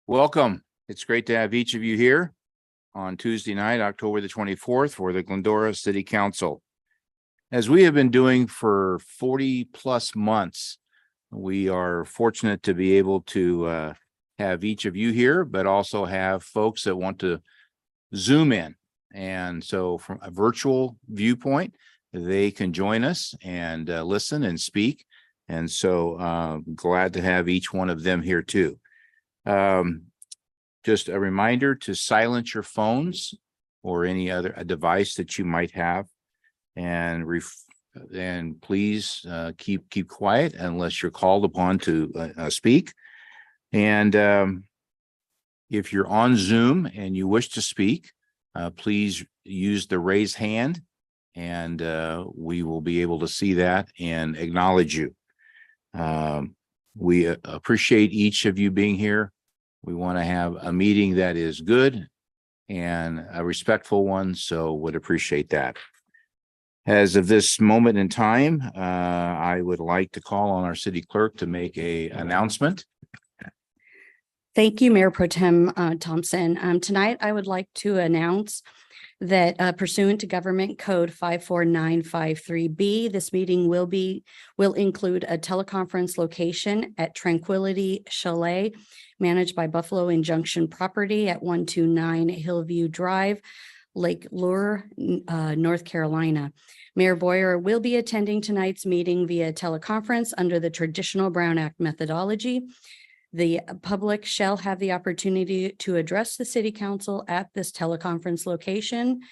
Welcome. It's great to have each of you here on Tuesday night, October the 24th, for the Glendora City Council. As we have been doing for 40 plus months, we are fortunate to be able to have each of you here, but also have folks that want to Zoom in. And so from a virtual viewpoint, they can join us and listen and speak. And so glad to have each one of them here too. Just a reminder to silence your phones or any other device that you might have, and please keep quiet unless you're called upon to speak. And if you're on Zoom and you wish to speak, please use the raise hand, and we will be able to see that and acknowledge you. We appreciate each of you being here. We want to have a meeting that is good and a respectful one, so would appreciate that. As of this moment in time, I would like to call on our city clerk to make an announcement. Thank you, Mayor Pro Tem Thompson. Tonight, I would like to announce that pursuant to Government Code 54953B, this meeting will include a teleconference location at Tranquility Chalet, managed by Buffalo Injunction Property at 129 Hillview Drive, Lake Lure, North Carolina. Mayor Boyer will be attending tonight's meeting via teleconference under the traditional Brown Act methodology. The public shall have the opportunity to address the city council at this teleconference location.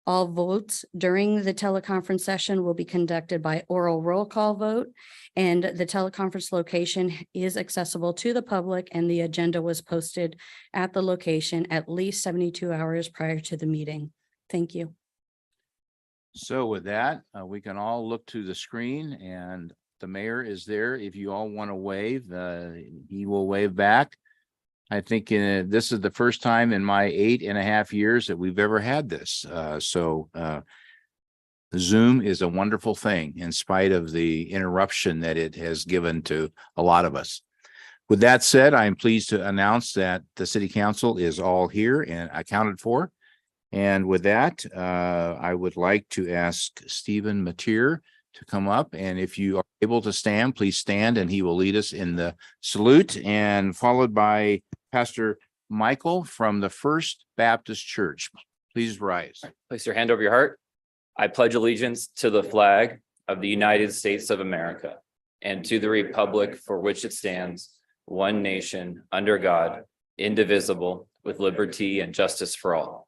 All votes during the teleconference session will be conducted by oral roll call vote, and the teleconference location is accessible to the public, and the agenda was posted at the location at least 72 hours prior to the meeting. Thank you. So with that, we can all look to the screen, and the mayor is there. If you all want to wave, he will wave back. I think this is the first time in my 8.5 years that we've ever had this. Zoom is a wonderful thing in spite of the interruption that it has given to a lot of us. With that said, I am pleased to announce that the city council is all here and accounted for. And with that, I would like to ask Stephen Mateer to come up, and if you are able to stand, please stand, and he will lead us in the salute, and followed by Pastor Michael from the First Baptist Church. Please rise. Place your hand over your heart. I pledge allegiance to the flag of the United States of America and to the republic for which it stands, one nation, under God, indivisible, with liberty and justice for all.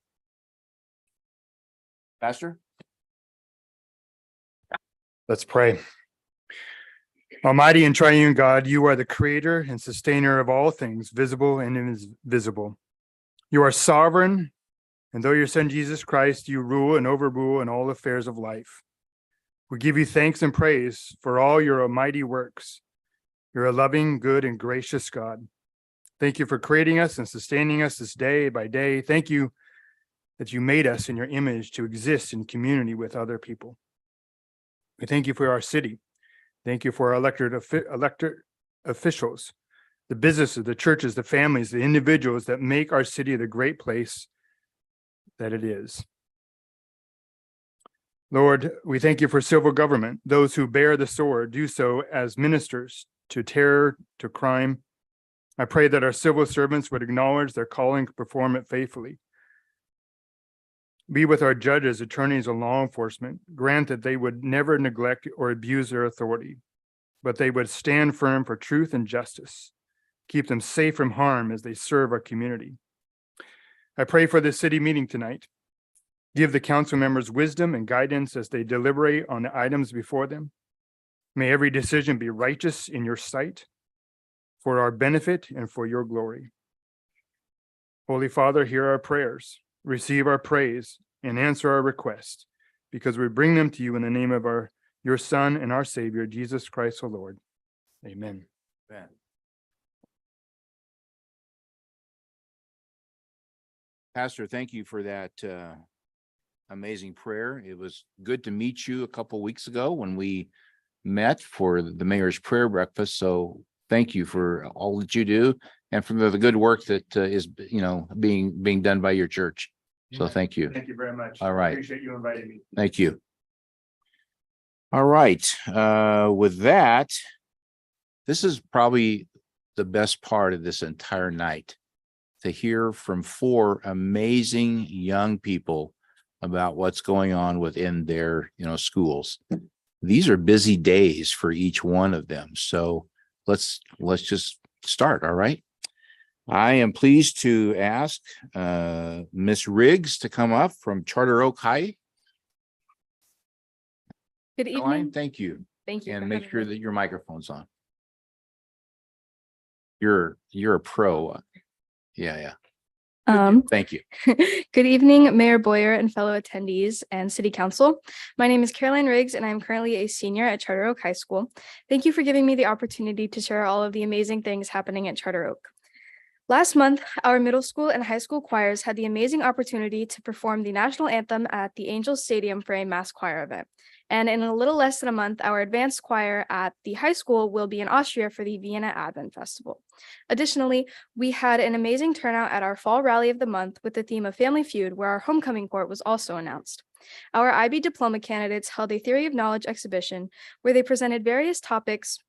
Pastor? Let's pray. Almighty and triune God, you are the creator and sustainer of all things, visible and invisible. You are sovereign, and though your Son Jesus Christ, you rule and overrule in all affairs of life. We give you thanks and praise for all your almighty works. You're a loving, good, and gracious God. Thank you for creating us and sustaining us this day by day. Thank you that you made us in your image to exist in community with other people. We thank you for our city. Thank you for our elected officials, the businesses, the churches, the families, the individuals that make our city the great place that it is. Lord, we thank you for civil government. Those who bear the sword do so as ministers to terror, to crime. I pray that our civil servants would acknowledge their calling to perform it faithfully. Be with our judges, attorneys, and law enforcement. Grant that they would never neglect or abuse their authority, but they would stand firm for truth and justice. Keep them safe from harm as they serve our community. I pray for this city meeting tonight. Give the council members wisdom and guidance as they deliberate on the items before them. May every decision be righteous in your sight, for our benefit and for your glory. Holy Father, hear our prayers. Receive our praise and answer our request, because we bring them to you in the name of your Son and our Savior, Jesus Christ, the Lord. Amen. Amen. Pastor, thank you for that amazing prayer. It was good to meet you a couple weeks ago when we met for the mayor's prayer breakfast. So thank you for all that you do and from the good work that is, being done by your church. So thank you. Thank you very much. All right. Appreciate you inviting me. Thank you. All right, with that, this is probably the best part of this entire night, to hear from four amazing young people about what's going on within their, schools. These are busy days for each one of them. So let's just start. All right. I am pleased to ask Miss Riggs to come up from Charter Oak High. Good Caroline, evening. thank you. Thank you. And for make having sure me. that your microphone's on. You're a pro. Yeah. Thank you. Good evening, Mayor Boyer and fellow attendees and City Council. My name is Caroline Riggs, and I'm currently a senior at Charter Oak High School. Thank you for giving me the opportunity to share all of the amazing things happening at Charter Oak. Last month, our middle school and high school choirs had the amazing opportunity to perform the national anthem at the Angels Stadium for a mass choir event. And in a little less than a month, our advanced choir at the high school will be in Austria for the Vienna Advent Festival. Additionally, we had an amazing turnout at our fall rally of the month with the theme of Family Feud, where our homecoming court was also announced. Our IB diploma candidates held a Theory of Knowledge exhibition where they presented various topics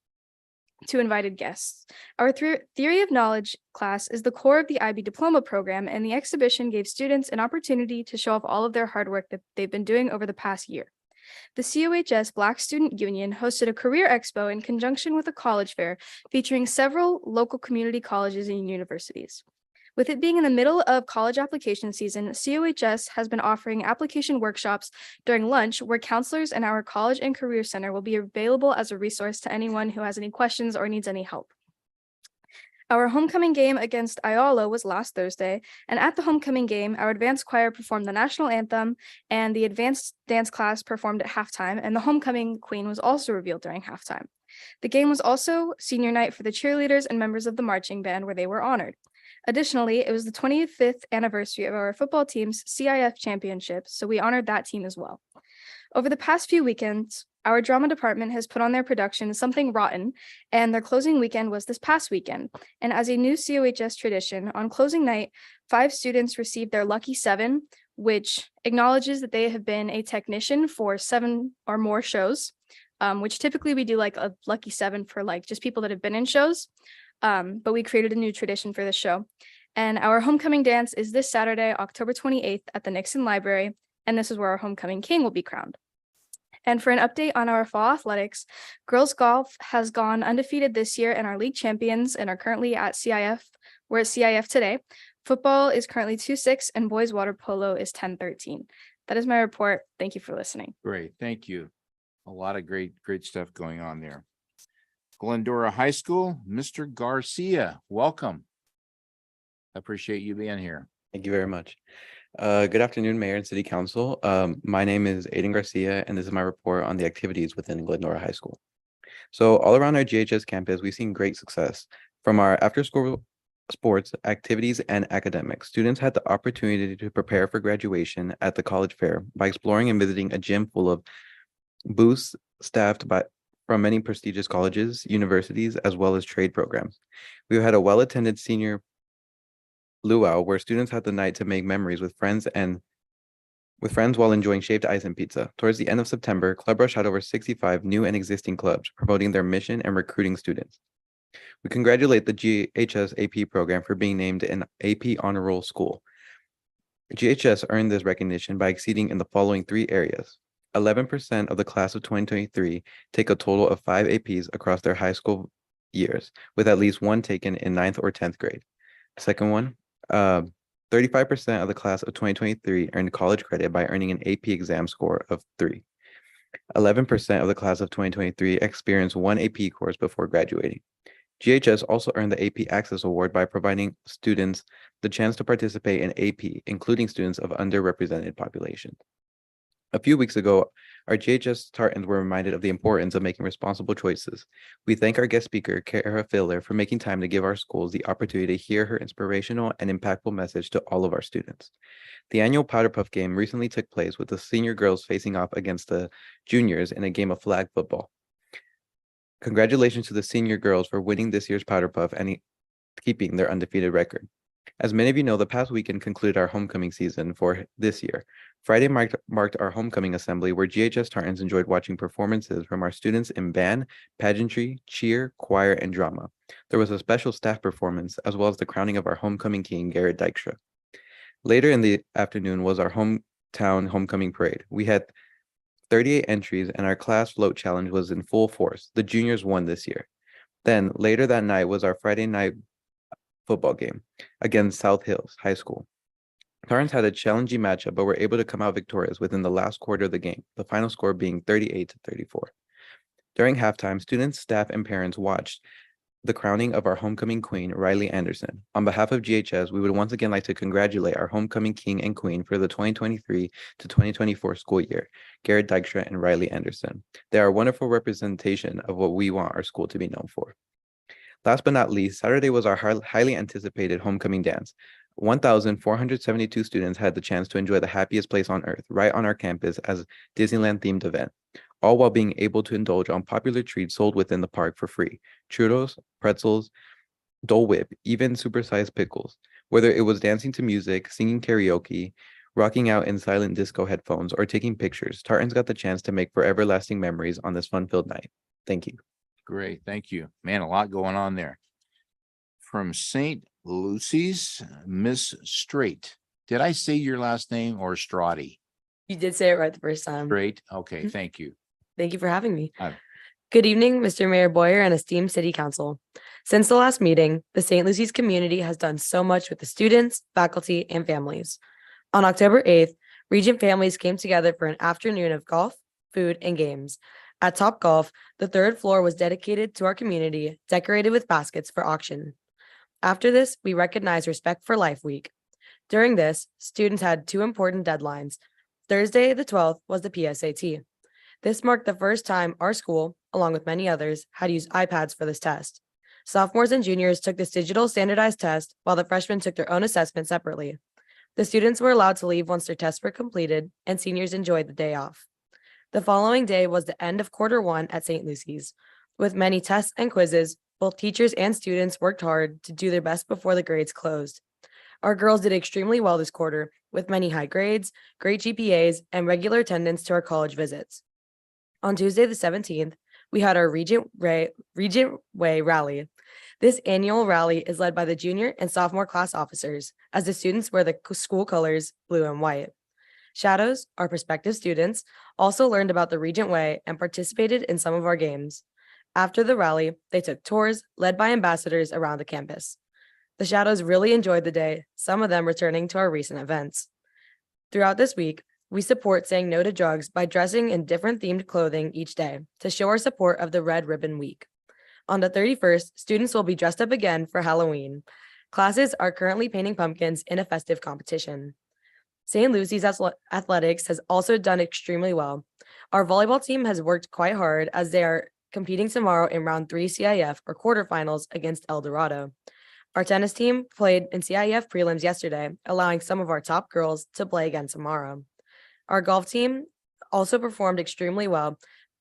to invited guests. Our Theory of Knowledge class is the core of the IB Diploma program, and the exhibition gave students an opportunity to show off all of their hard work that they've been doing over the past year. The COHS Black Student Union hosted a career expo in conjunction with a college fair featuring several local community colleges and universities. With it being in the middle of college application season, COHS has been offering application workshops during lunch where counselors in our College and Career Center will be available as a resource to anyone who has any questions or needs any help. Our homecoming game against Ayala was last Thursday, and at the homecoming game, our advanced choir performed the national anthem, and the advanced dance class performed at halftime, and the homecoming queen was also revealed during halftime. The game was also senior night for the cheerleaders and members of the marching band, where they were honored. Additionally, it was the 25th anniversary of our football team's CIF championship, so we honored that team as well. Over the past few weekends, our drama department has put on their production Something Rotten, and their closing weekend was this past weekend. And as a new COHS tradition, on closing night, 5 students received their Lucky 7, which acknowledges that they have been a technician for 7 or more shows, which typically we do like a Lucky 7 for like just people that have been in shows. But we created a new tradition for this show. And our homecoming dance is this Saturday, October 28th at the Nixon Library, and this is where our homecoming king will be crowned. And for an update on our fall athletics, girls golf has gone undefeated this year and are league champions and are currently at CIF. We're at CIF today. Football is currently 2-6 and boys water polo is 10-13. That is my report. Thank you for listening. Great. Thank you. A lot of great stuff going on there. Glendora High School, Mr. Garcia, welcome. I appreciate you being here. Thank you very much. Good afternoon, Mayor and City Council. My name is Aiden Garcia, and this is my report on the activities within Glendora High School. So all around our GHS campus, we've seen great success. From our after-school sports, activities, and academics, students had the opportunity to prepare for graduation at the college fair by exploring and visiting a gym full of booths staffed from many prestigious colleges, universities, as well as trade programs. We had a well-attended senior luau where students had the night to make memories with friends while enjoying shaved ice and pizza. Towards the end of September, Club Rush had over 65 new and existing clubs promoting their mission and recruiting students. We congratulate the GHS AP program for being named an AP Honor Roll school. GHS earned this recognition by exceeding in the following 3 areas. 11% of the class of 2023 take a total of 5 APs across their high school years, with at least 1 taken in 9th or 10th grade. Second one, 35% of the class of 2023 earned college credit by earning an AP exam score of 3. 11% of the class of 2023 experienced 1 AP course before graduating. GHS also earned the AP Access Award by providing students the chance to participate in AP, including students of underrepresented populations. A few weeks ago, our GHS Tartans were reminded of the importance of making responsible choices. We thank our guest speaker, Kara Filler, for making time to give our schools the opportunity to hear her inspirational and impactful message to all of our students. The annual Powder Puff game recently took place with the senior girls facing off against the juniors in a game of flag football. Congratulations to the senior girls for winning this year's Powder Puff keeping their undefeated record. As many of you know, the past weekend concluded our homecoming season for this year. Friday marked our homecoming assembly, where GHS Tartans enjoyed watching performances from our students in band, pageantry, cheer, choir, and drama. There was a special staff performance, as well as the crowning of our homecoming king, Garrett Dykstra. Later in the afternoon was our hometown homecoming parade. We had 38 entries, and our class float challenge was in full force. The juniors won this year. Then later that night was our Friday night football game against South Hills High School. Torrance had a challenging matchup, but were able to come out victorious within the last quarter of the game, the final score being 38-34. During halftime, students, staff, and parents watched the crowning of our homecoming queen, Riley Anderson. On behalf of GHS, we would once again like to congratulate our homecoming king and queen for the 2023 to 2024 school year, Garrett Dykstra and Riley Anderson. They are a wonderful representation of what we want our school to be known for. Last but not least, Saturday was our highly anticipated homecoming dance. 1,472 students had the chance to enjoy the happiest place on earth, right on our campus, as Disneyland-themed event, all while being able to indulge on popular treats sold within the park for free: churros, pretzels, Dole Whip, even supersized pickles. Whether it was dancing to music, singing karaoke, rocking out in silent disco headphones, or taking pictures, Tartans got the chance to make forever lasting memories on this fun-filled night. Thank you. Great, thank you. Man, a lot going on there. From St. Lucy's, Miss Straight. Did I say your last name or Strati? You did say it right the first time. Straight? Okay, Mhm. thank you. Thank you for having me. Hi. Good evening, Mr. Mayor Boyer and esteemed City Council. Since the last meeting, the St. Lucy's community has done so much with the students, faculty, and families. On October 8th, Regent families came together for an afternoon of golf, food, and games. At Top Golf, the third floor was dedicated to our community, decorated with baskets for auction. After this, we recognized Respect for Life Week. During this, students had two important deadlines. Thursday, the 12th, was the PSAT. This marked the first time our school, along with many others, had used iPads for this test. Sophomores and juniors took this digital standardized test, while the freshmen took their own assessment separately. The students were allowed to leave once their tests were completed, and seniors enjoyed the day off. The following day was the end of quarter one at St. Lucy's. With many tests and quizzes, both teachers and students worked hard to do their best before the grades closed. Our girls did extremely well this quarter, with many high grades, great GPAs, and regular attendance to our college visits. On Tuesday, the 17th, we had our Regent Way rally. This annual rally is led by the junior and sophomore class officers, as the students wear the school colors, blue and white. Shadows, our prospective students, also learned about the Regent Way and participated in some of our games. After the rally, they took tours led by ambassadors around the campus. The Shadows really enjoyed the day, some of them returning to our recent events. Throughout this week, we support saying no to drugs by dressing in different themed clothing each day to show our support of the Red Ribbon Week. On the 31st, students will be dressed up again for Halloween. Classes are currently painting pumpkins in a festive competition. St. Lucy's athletics has also done extremely well. Our volleyball team has worked quite hard as they are competing tomorrow in round 3 CIF or quarterfinals against El Dorado. Our tennis team played in CIF prelims yesterday, allowing some of our top girls to play again tomorrow. Our golf team also performed extremely well,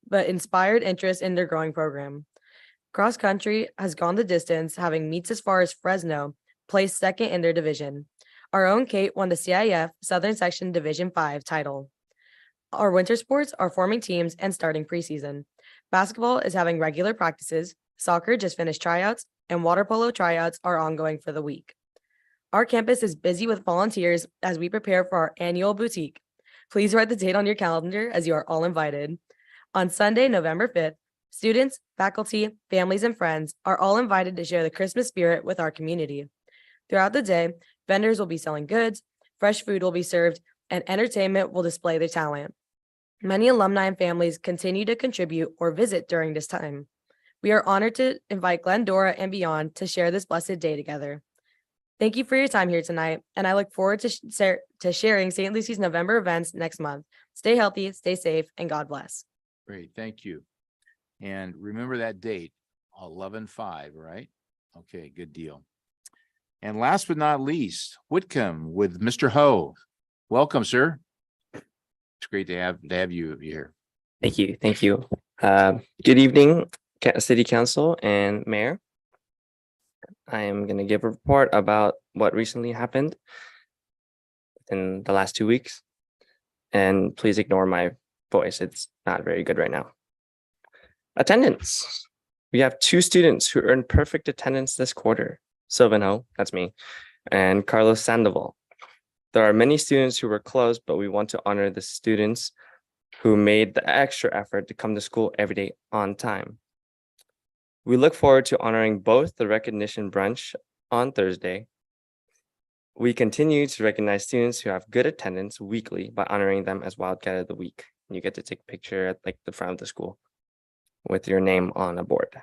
but inspired interest in their growing program. Cross country has gone the distance, having meets as far as Fresno, placed second in their division. Our own Kate won the CIF Southern Section Division 5 title. Our winter sports are forming teams and starting preseason. Basketball is having regular practices, soccer just finished tryouts, and water polo tryouts are ongoing for the week. Our campus is busy with volunteers as we prepare for our annual boutique. Please write the date on your calendar as you are all invited. On Sunday, November 5th, students, faculty, families, and friends are all invited to share the Christmas spirit with our community. Throughout the day, vendors will be selling goods, fresh food will be served, and entertainment will display their talent. Many alumni and families continue to contribute or visit during this time. We are honored to invite Glendora and beyond to share this blessed day together. Thank you for your time here tonight, and I look forward to sharing St. Lucy's November events next month. Stay healthy, stay safe, and God bless. Great, thank you. And remember that date, 11/5, right? Okay, good deal. And last but not least, Whitcomb with Mr. Ho. Welcome, sir. It's great to have you here. Thank you. Thank you. Good evening, City Council and Mayor. I am going to give a report about what recently happened in the last 2 weeks. And please ignore my voice. It's not very good right now. Attendance. We have 2 students who earned perfect attendance this quarter. Sylvan Ho, that's me, and Carlos Sandoval. There are many students who were close, but we want to honor the students who made the extra effort to come to school every day on time. We look forward to honoring both the recognition brunch on Thursday. We continue to recognize students who have good attendance weekly by honoring them as Wildcat of the Week. You get to take a picture at like the front of the school with your name on a board.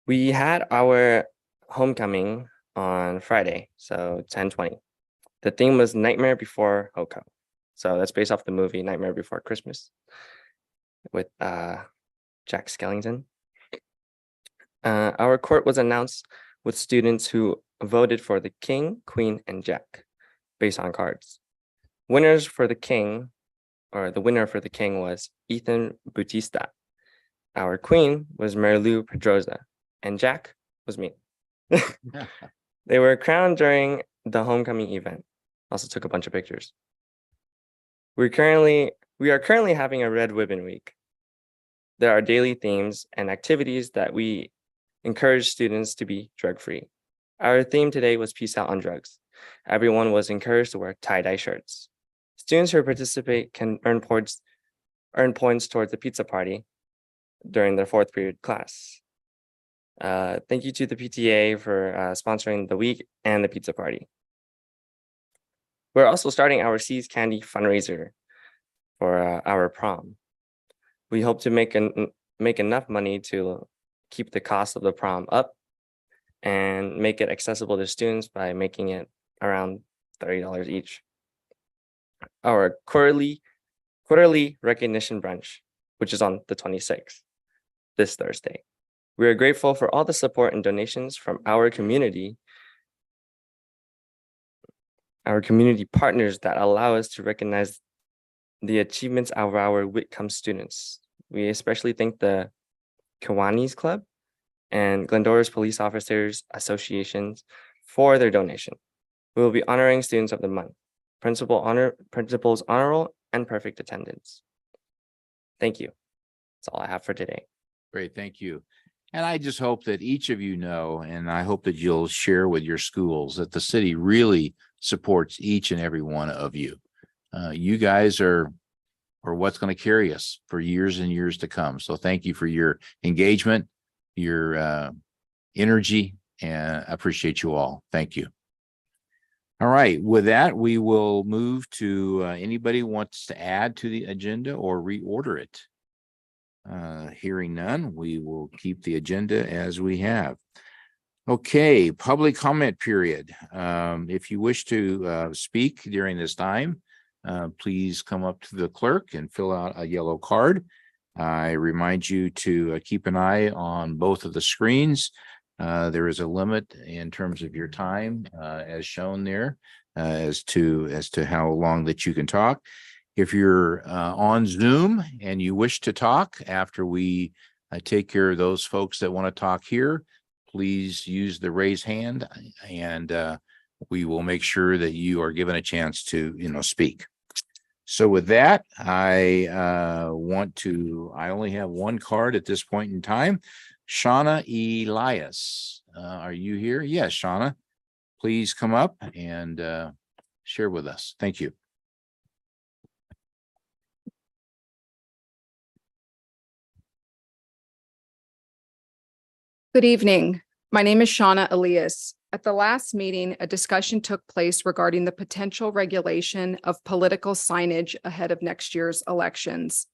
We had our homecoming on Friday, so 10/20. The theme was Nightmare Before Hoko. So that's based off the movie Nightmare Before Christmas with Jack Skellington. Our court was announced with students who voted for the King, Queen, and Jack based on cards. Winners for the King, or the winner for the King was Ethan Bautista. Our Queen was Marilu Pedroza, and Jack was me. They were crowned during the homecoming event. Also took a bunch of pictures. We are currently having a Red Ribbon Week. There are daily themes and activities that we encourage students to be drug-free. Our theme today was Peace Out on Drugs. Everyone was encouraged to wear tie-dye shirts. Students who participate can earn points towards the pizza party during their 4th period class. Thank you to the PTA for sponsoring the week and the pizza party. We're also starting our Seas Candy fundraiser for our prom. We hope to make enough money to keep the cost of the prom up and make it accessible to students by making it around $30 each. Our quarterly recognition brunch, which is on the 26th, this Thursday. We are grateful for all the support and donations from our community partners that allow us to recognize the achievements of our Whitcomb students. We especially thank the Kiwanis Club and Glendora's Police Officers Associations for their donation. We will be honoring students of the month, principals honor roll, and perfect attendance. Thank you. That's all I have for today. Great, thank you. And I just hope that each of you know, and I hope that you'll share with your schools, that the city really supports each and every one of you. You guys are what's going to carry us for years and years to come. So thank you for your engagement, your energy, and I appreciate you all. Thank you. All right, with that, we will move to anybody wants to add to the agenda or reorder it. Hearing none, we will keep the agenda as we have. Okay, public comment period. If you wish to speak during this time, please come up to the clerk and fill out a yellow card. I remind you to keep an eye on both of the screens. There is a limit in terms of your time as shown there as to how long that you can talk. If you're on Zoom and you wish to talk after we take care of those folks that want to talk here, please use the raise hand and we will make sure that you are given a chance to, speak. So with that, I only have one card at this point in time. Shauna Elias, are you here? Yes, Shauna, please come up and share with us. Thank you. Good evening. My name is Shauna Elias. At the last meeting, a discussion took place regarding the potential regulation of political signage ahead of next year's elections.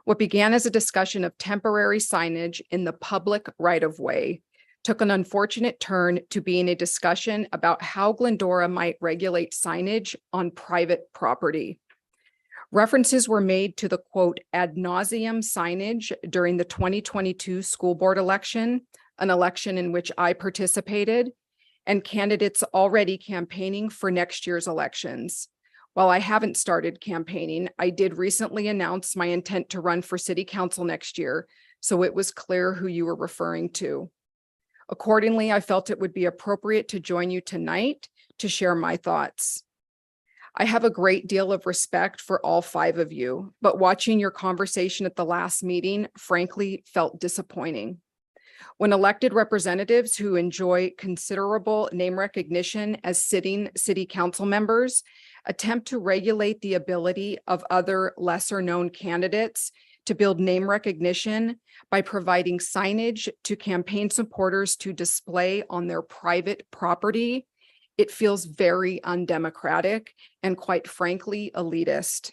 What began as a discussion of temporary signage in the public right-of-way took an unfortunate turn to being a discussion about how Glendora might regulate signage on private property. References were made to the quote ad nauseum signage during the 2022 school board election, an election in which I participated, and candidates already campaigning for next year's elections. While I haven't started campaigning, I did recently announce my intent to run for city council next year. so it was clear who you were referring to. Accordingly, I felt it would be appropriate to join you tonight to share my thoughts. I have a great deal of respect for all 5 of you, but watching your conversation at the last meeting frankly felt disappointing. When elected representatives who enjoy considerable name recognition as sitting city council members attempt to regulate the ability of other lesser-known candidates to build name recognition by providing signage to campaign supporters to display on their private property, it feels very undemocratic and, quite frankly, elitist.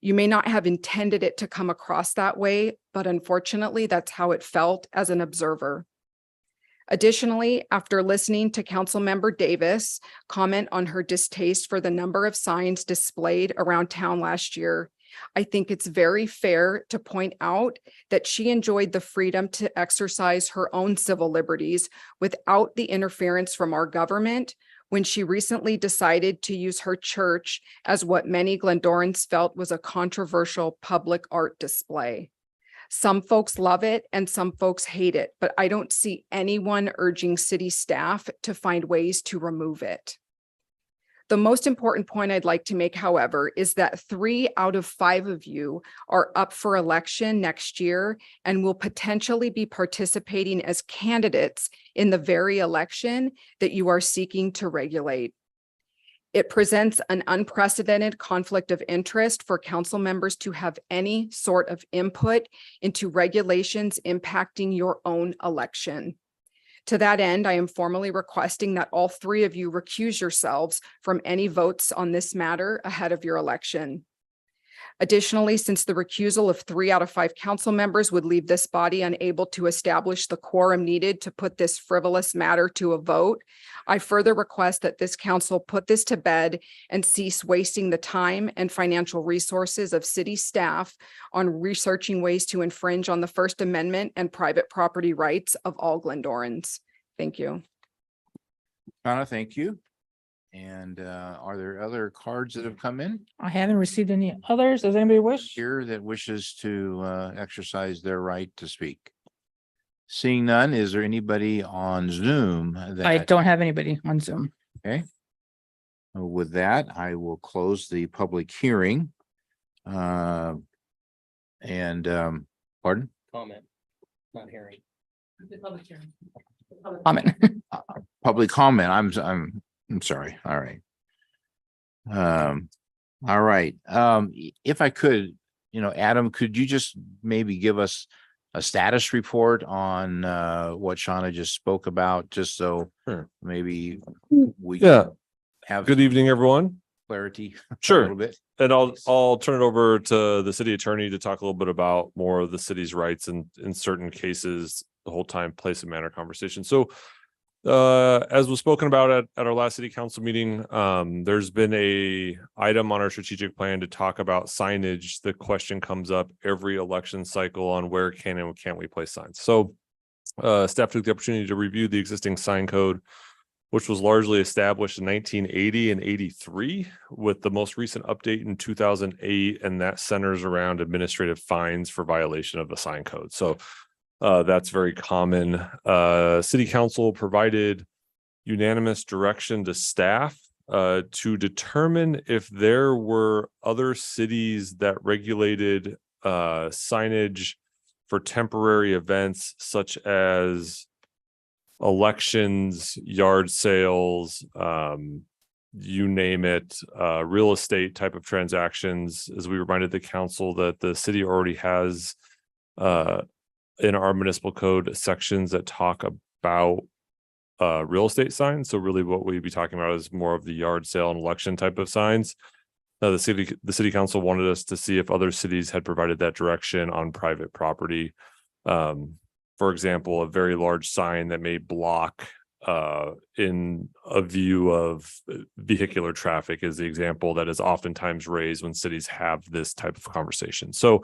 You may not have intended it to come across that way, but unfortunately, that's how it felt as an observer. Additionally, after listening to Councilmember Davis comment on her distaste for the number of signs displayed around town last year, I think it's very fair to point out that she enjoyed the freedom to exercise her own civil liberties without the interference from our government when she recently decided to use her church as what many Glendorans felt was a controversial public art display. Some folks love it and some folks hate it, but I don't see anyone urging city staff to find ways to remove it. The most important point I'd like to make, however, is that 3 out of 5 of you are up for election next year and will potentially be participating as candidates in the very election that you are seeking to regulate. It presents an unprecedented conflict of interest for council members to have any sort of input into regulations impacting your own election. To that end, I am formally requesting that all 3 of you recuse yourselves from any votes on this matter ahead of your election. Additionally, since the recusal of 3 out of 5 council members would leave this body unable to establish the quorum needed to put this frivolous matter to a vote, I further request that this council put this to bed and cease wasting the time and financial resources of city staff on researching ways to infringe on the First Amendment and private property rights of all Glendorans. Thank you. Donna, thank you. And are there other cards that have come in I haven't received any others. Does anybody wish? here that wishes to exercise their right to speak? Seeing none, is there anybody on Zoom I that, don't have anybody on Zoom. with that, I will close the public hearing. And pardon? Comment, not hearing. Comment. Public comment. I'm sorry. All right. All right. If I could, Adam, could you just maybe give us a status report on what Shauna just spoke about, just so Sure. maybe we Yeah. can have Good evening, everyone. clarity a Sure. little bit. And I'll turn it over to the city attorney to talk a little bit about more of the city's rights in certain cases, the whole time, place and manner conversation. So as was spoken about at our last city council meeting, there's been a item on our strategic plan to talk about signage. The question comes up every election cycle on where can and can't we place signs. So staff took the opportunity to review the existing sign code, which was largely established in 1980 and 83, with the most recent update in 2008, and that centers around administrative fines for violation of the sign code. So that's very common. City council provided unanimous direction to staff to determine if there were other cities that regulated signage for temporary events such as elections, yard sales, you name it, real estate type of transactions. As we reminded the council that the city already has in our municipal code sections that talk about real estate signs. So really what we'd be talking about is more of the yard sale and election type of signs. The city council wanted us to see if other cities had provided that direction on private property. For example, a very large sign that may block in a view of vehicular traffic is the example that is oftentimes raised when cities have this type of conversation. So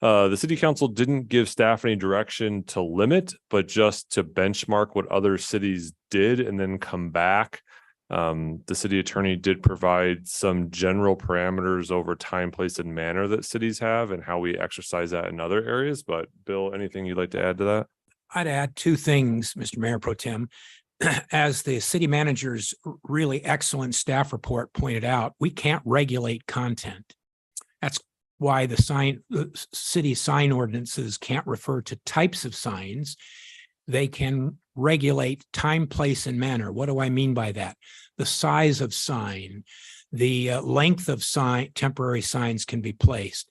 the city council didn't give staff any direction to limit, but just to benchmark what other cities did and then come back The city attorney did provide some general parameters over time, place, and manner that cities have and how we exercise that in other areas. But Bill, anything you'd like to add to that? I'd add two things, Mr. Mayor Pro Tem. As the city manager's really excellent staff report pointed out, we can't regulate content. That's why the city sign ordinances can't refer to types of signs. They can regulate time, place, and manner. What do I mean by that? The size of sign, the length of sign, temporary signs can be placed,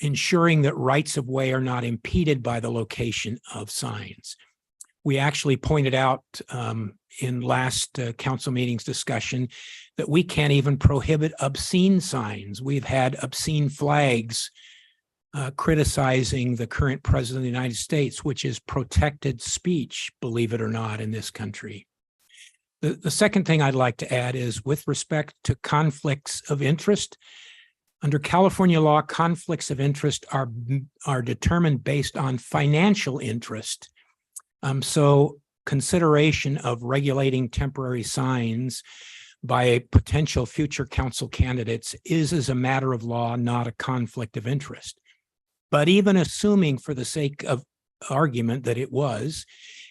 ensuring that rights of way are not impeded by the location of signs. We actually pointed out in last council meeting's discussion that we can't even prohibit obscene signs. We've had obscene flags criticizing the current president of the United States, which is protected speech, believe it or not, in this country. The second thing I'd like to add is with respect to conflicts of interest. Under California law, conflicts of interest are determined based on financial interest. So consideration of regulating temporary signs by potential future council candidates is, as a matter of law, not a conflict of interest. But even assuming for the sake of argument that it was,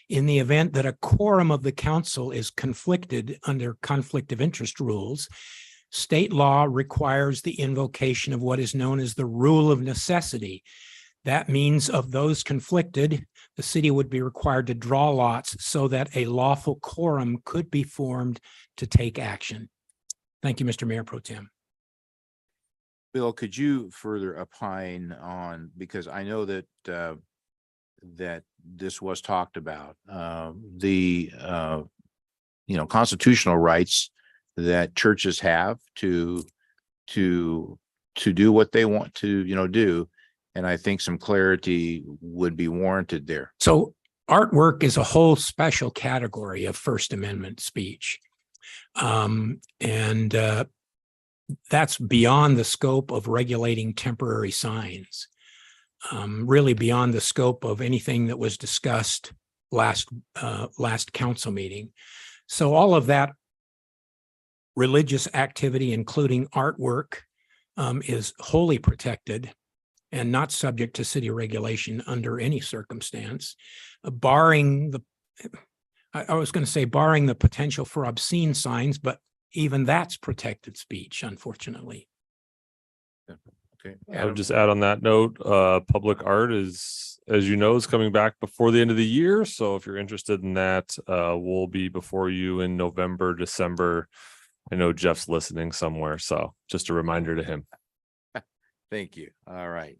in the event that a quorum of the council is conflicted under conflict of interest rules, state law requires the invocation of what is known as the rule of necessity. That means of those conflicted, the city would be required to draw lots so that a lawful quorum could be formed to take action. Thank you, Mr. Mayor Pro Tem. Bill, could you further opine on, because I know that that this was talked about, the constitutional rights that churches have to do what they want to do, and I think some clarity would be warranted there. So artwork is a whole special category of First Amendment speech. That's beyond the scope of regulating temporary signs, really beyond the scope of anything that was discussed last council meeting. So all of that religious activity, including artwork, is wholly protected and not subject to city regulation under any circumstance, barring the potential for obscene signs, but even that's protected speech, unfortunately. Okay. I would just add on that note, public art is, as you know, is coming back before the end of the year. So if you're interested in that, we'll be before you in November, December. I know Jeff's listening somewhere, so just a reminder to him. Thank you. All right.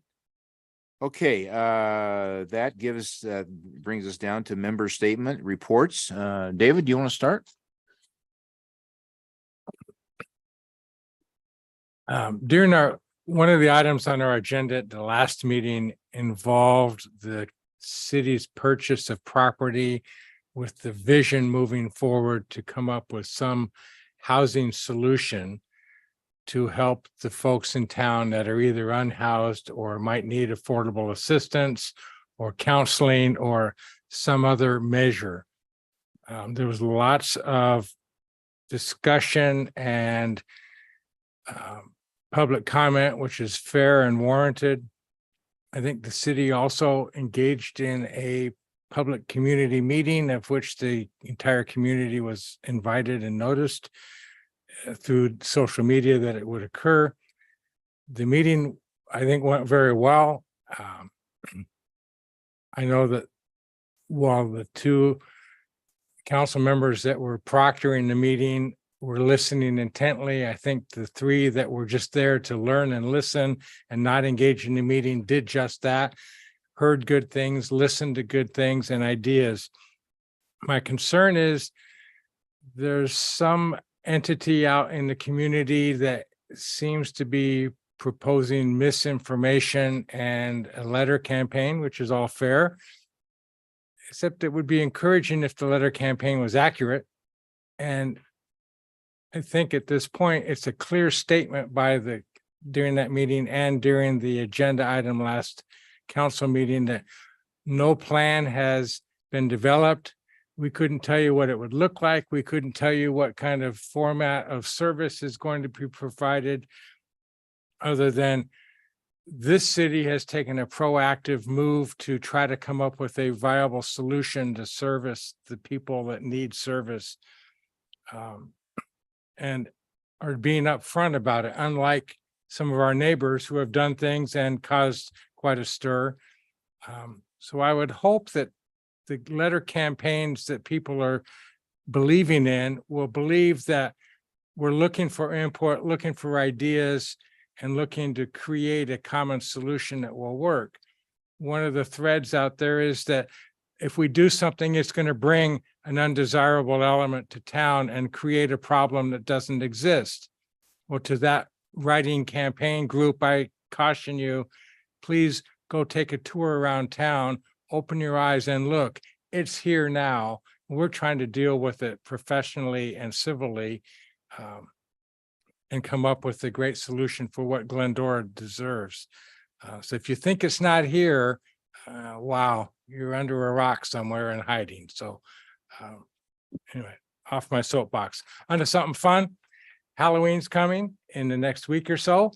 Okay, that brings us down to member statement reports. David, do you want to start? One of the items on our agenda at the last meeting involved the city's purchase of property with the vision moving forward to come up with some housing solution to help the folks in town that are either unhoused or might need affordable assistance or counseling or some other measure. There was lots of discussion and public comment, which is fair and warranted. I think the city also engaged in a public community meeting of which the entire community was invited and noticed through social media that it would occur. The meeting, I think, went very well. I know that while the two council members that were proctoring the meeting were listening intently, I think the three that were just there to learn and listen and not engage in the meeting did just that, heard good things, listened to good things and ideas. My concern is there's some entity out in the community that seems to be proposing misinformation and a letter campaign, which is all fair, except it would be encouraging if the letter campaign was accurate. And I think at this point, it's a clear statement during that meeting and during the agenda item last council meeting that no plan has been developed. We couldn't tell you what it would look like. We couldn't tell you what kind of format of service is going to be provided. Other than this city has taken a proactive move to try to come up with a viable solution to service the people that need service. And are being upfront about it, unlike some of our neighbors who have done things and caused quite a stir. So I would hope that the letter campaigns that people are believing in will believe that we're looking for input, looking for ideas, and looking to create a common solution that will work. One of the threads out there is that if we do something, it's going to bring an undesirable element to town and create a problem that doesn't exist. Well, to that writing campaign group, I caution you, please go take a tour around town, open your eyes and look. It's here now. We're trying to deal with it professionally and civilly, and come up with a great solution for what Glendora deserves. So if you think it's not here, wow, you're under a rock somewhere and hiding. So anyway, off my soapbox. Onto something fun. Halloween's coming in the next week or so.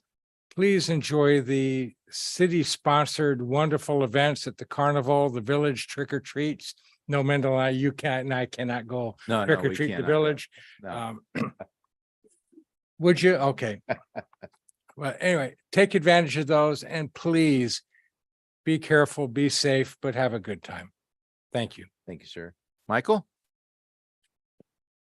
Please enjoy the city-sponsored wonderful events at the carnival, the village trick or treats. No, Mendel, you can't, and I cannot go trick or treat the village. No. Would you? Okay. Well, anyway, take advantage of those and please be careful, be safe, but have a good time. Thank you. Thank you, sir. Michael?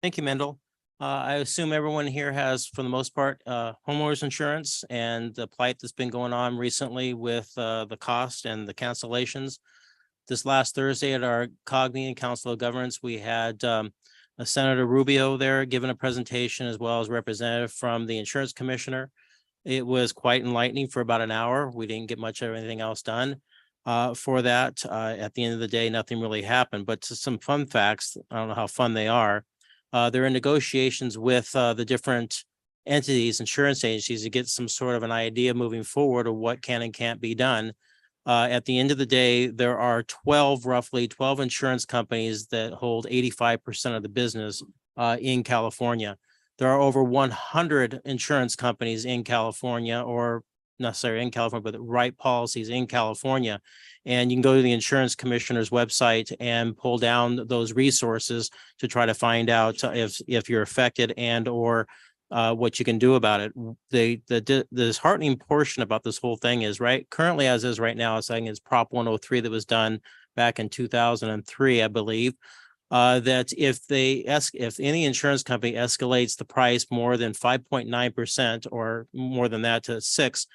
Thank you, Mendel. I assume everyone here has, for the most part, homeowners insurance, and the plight that's been going on recently with the cost and the cancellations. This last Thursday at our COG meeting, Council of Governments, we had Senator Rubio there giving a presentation, as well as a representative from the insurance commissioner. It was quite enlightening for about an hour. We didn't get much of anything else done for that. At the end of the day, nothing really happened, but some fun facts. I don't know how fun they are. They're in negotiations with the different entities, insurance agencies, to get some sort of an idea moving forward of what can and can't be done. At the end of the day, there are roughly 12 insurance companies that hold 85% of the business in California. There are over 100 insurance companies in California, or not necessarily in California, but write policies in California. And you can go to the insurance commissioner's website and pull down those resources to try to find out if you're affected and or what you can do about it. The disheartening portion about this whole thing is, currently as is right now, I think it's Prop 103 that was done back in 2003, I believe, that if any insurance company escalates the price more than 5.9% or more than that to 6%,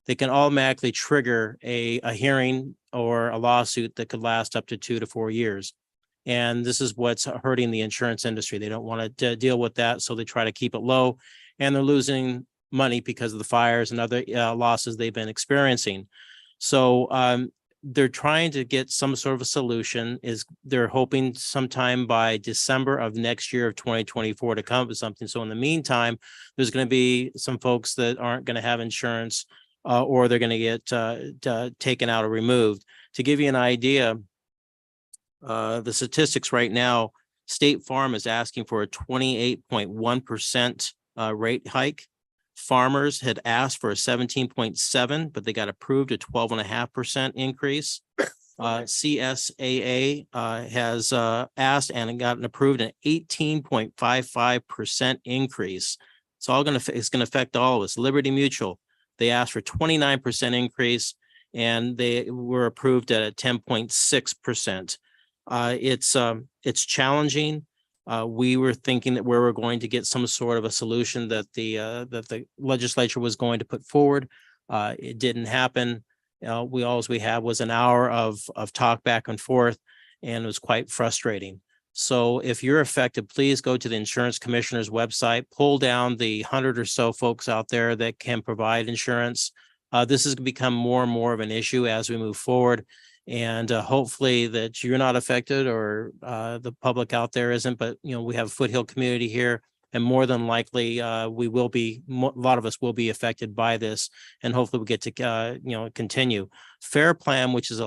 they can automatically trigger a hearing or a lawsuit that could last up to 2 to 4 years. And this is what's hurting the insurance industry. They don't want to deal with that, so they try to keep it low, and they're losing money because of the fires and other losses they've been experiencing. So they're trying to get some sort of a solution. They're hoping sometime by December of next year of 2024 to come up with something. So in the meantime, there's going to be some folks that aren't going to have insurance, or they're going to get taken out or removed. To give you an idea, the statistics right now, State Farm is asking for a 28.1% rate hike. Farmers had asked for a 17.7%, but they got approved a 12.5% increase. CSAA has asked and gotten approved an 18.55% increase. It's going to affect all of us. Liberty Mutual, they asked for 29% increase, and they were approved at a 10.6%. It's challenging. We were thinking that we were going to get some sort of a solution that the legislature was going to put forward. It didn't happen. All we had was an hour of talk back and forth, and it was quite frustrating. So if you're affected, please go to the insurance commissioner's website, pull down the 100 or so folks out there that can provide insurance. This has become more and more of an issue as we move forward. And hopefully that you're not affected, or the public out there isn't, but we have a foothill community here, and more than likely we will be, a lot of us will be affected by this, and hopefully we get to continue. Fair Plan, which is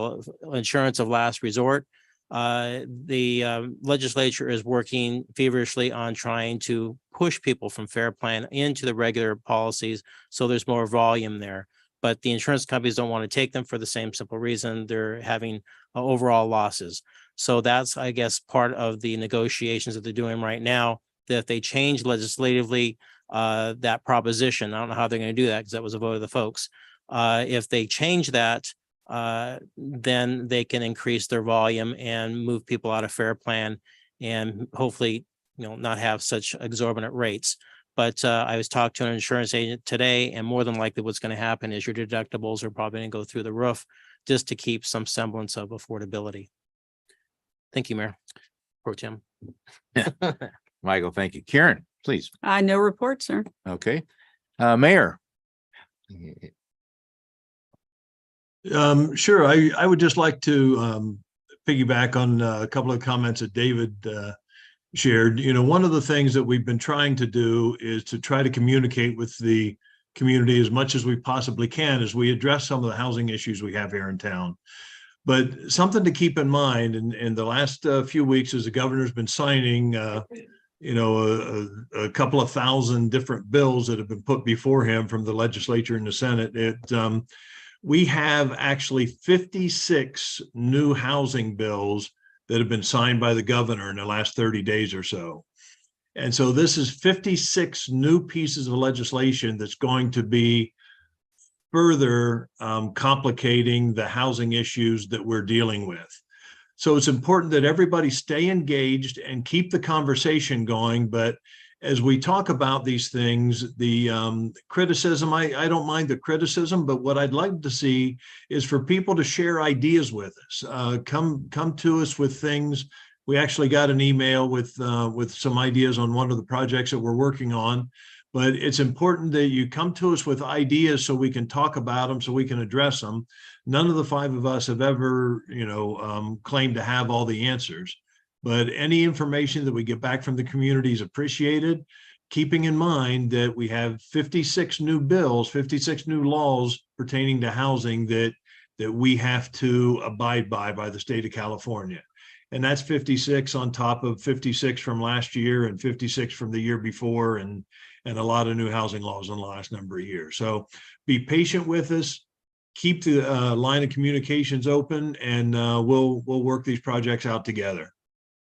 insurance of last resort, The legislature is working feverishly on trying to push people from Fair Plan into the regular policies, so there's more volume there. But the insurance companies don't want to take them for the same simple reason. They're having overall losses. So that's, I guess, part of the negotiations that they're doing right now, that if they change legislatively that proposition, I don't know how they're going to do that because that was a vote of the folks. If they change that, then they can increase their volume and move people out of Fair Plan and hopefully, not have such exorbitant rates. But I was talking to an insurance agent today, and more than likely what's going to happen is your deductibles are probably going to go through the roof just to keep some semblance of affordability. Thank you, Mayor Pro Tem. Michael, thank you. Karen, please. No report, sir. Okay. Mayor. Sure. I would just like to piggyback on a couple of comments that David shared. One of the things that we've been trying to do is to try to communicate with the community as much as we possibly can as we address some of the housing issues we have here in town. But something to keep in mind in the last few weeks, as the governor's been signing, a couple of thousand different bills that have been put before him from the legislature and the Senate. We have actually 56 new housing bills that have been signed by the governor in the last 30 days or so. And so this is 56 new pieces of legislation that's going to be further complicating the housing issues that we're dealing with. So it's important that everybody stay engaged and keep the conversation going. But as we talk about these things, the criticism, I don't mind the criticism, but what I'd like to see is for people to share ideas with us. Come to us with things. We actually got an email with some ideas on one of the projects that we're working on. But it's important that you come to us with ideas so we can talk about them, so we can address them. None of the five of us have ever, claimed to have all the answers. But any information that we get back from the community is appreciated, keeping in mind that we have 56 new bills, 56 new laws pertaining to housing that we have to abide by the state of California. And that's 56 on top of 56 from last year and 56 from the year before, and a lot of new housing laws in the last number of years. So be patient with us, keep the line of communications open, and we'll work these projects out together.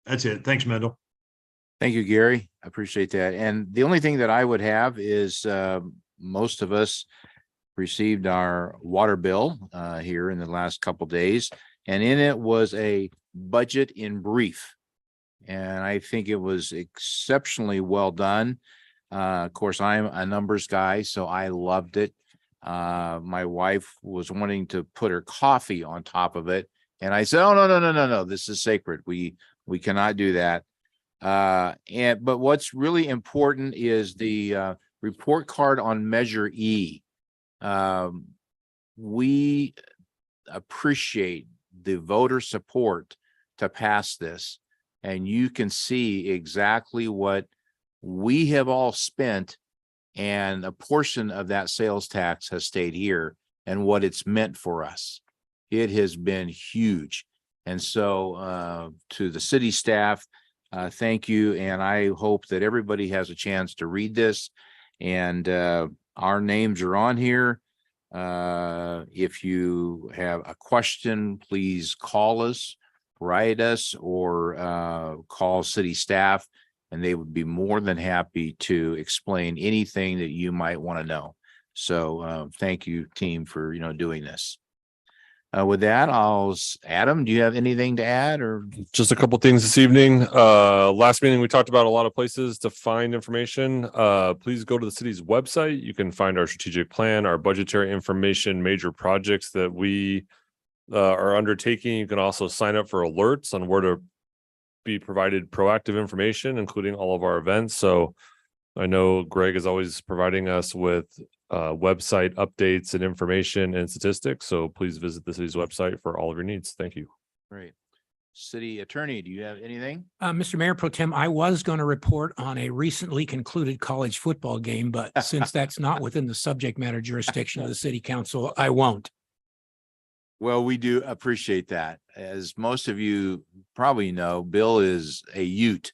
That's it. Thanks, Mendel. Thank you, Gary. I appreciate that. And the only thing that I would have is most of us received our water bill here in the last couple of days, and in it was a budget in brief. And I think it was exceptionally well done. Of course, I'm a numbers guy, so I loved it. My wife was wanting to put her coffee on top of it, and I said, "Oh, no, this is sacred. We cannot do that." But what's really important is the report card on Measure E. We appreciate the voter support to pass this, and you can see exactly what we have all spent, and a portion of that sales tax has stayed here, and what it's meant for us. It has been huge. And so to the city staff, thank you. And I hope that everybody has a chance to read this. And our names are on here. If you have a question, please call us, write us, or call city staff, and they would be more than happy to explain anything that you might want to know. So thank you, team, for doing this. With that, Adam, do you have anything to add, or just a couple things this evening? Last meeting, we talked about a lot of places to find information. Please go to the city's website. You can find our strategic plan, our budgetary information, major projects that we are undertaking. You can also sign up for alerts on where to be provided proactive information, including all of our events. So I know Greg is always providing us with website updates and information and statistics. So please visit the city's website for all of your needs. Thank you. Great. City Attorney, do you have anything? Mr. Mayor Pro Tem, I was going to report on a recently concluded college football game, but since that's not within the subject matter jurisdiction of the city council, I won't. Well, we do appreciate that. As most of you probably know, Bill is a Ute,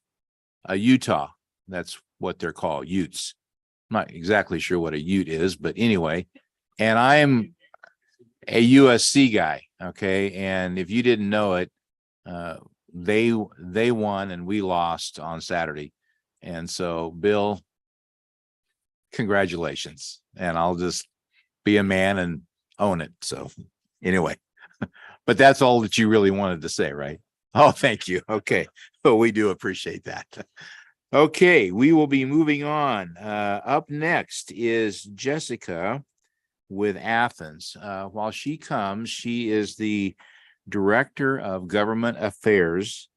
a Utah. That's what they're called, Utes. I'm not exactly sure what a Ute is, but anyway, and I'm a USC guy. Okay. And if you didn't know it, they won and we lost on Saturday. And so, Bill, congratulations. And I'll just be a man and own it. So anyway, but that's all that you really wanted to say, right? Oh, thank you. Okay. Well, we do appreciate that. Okay, we will be moving on. Up next is Jessica with Athens. While she comes, she is the Director of Government Affairs.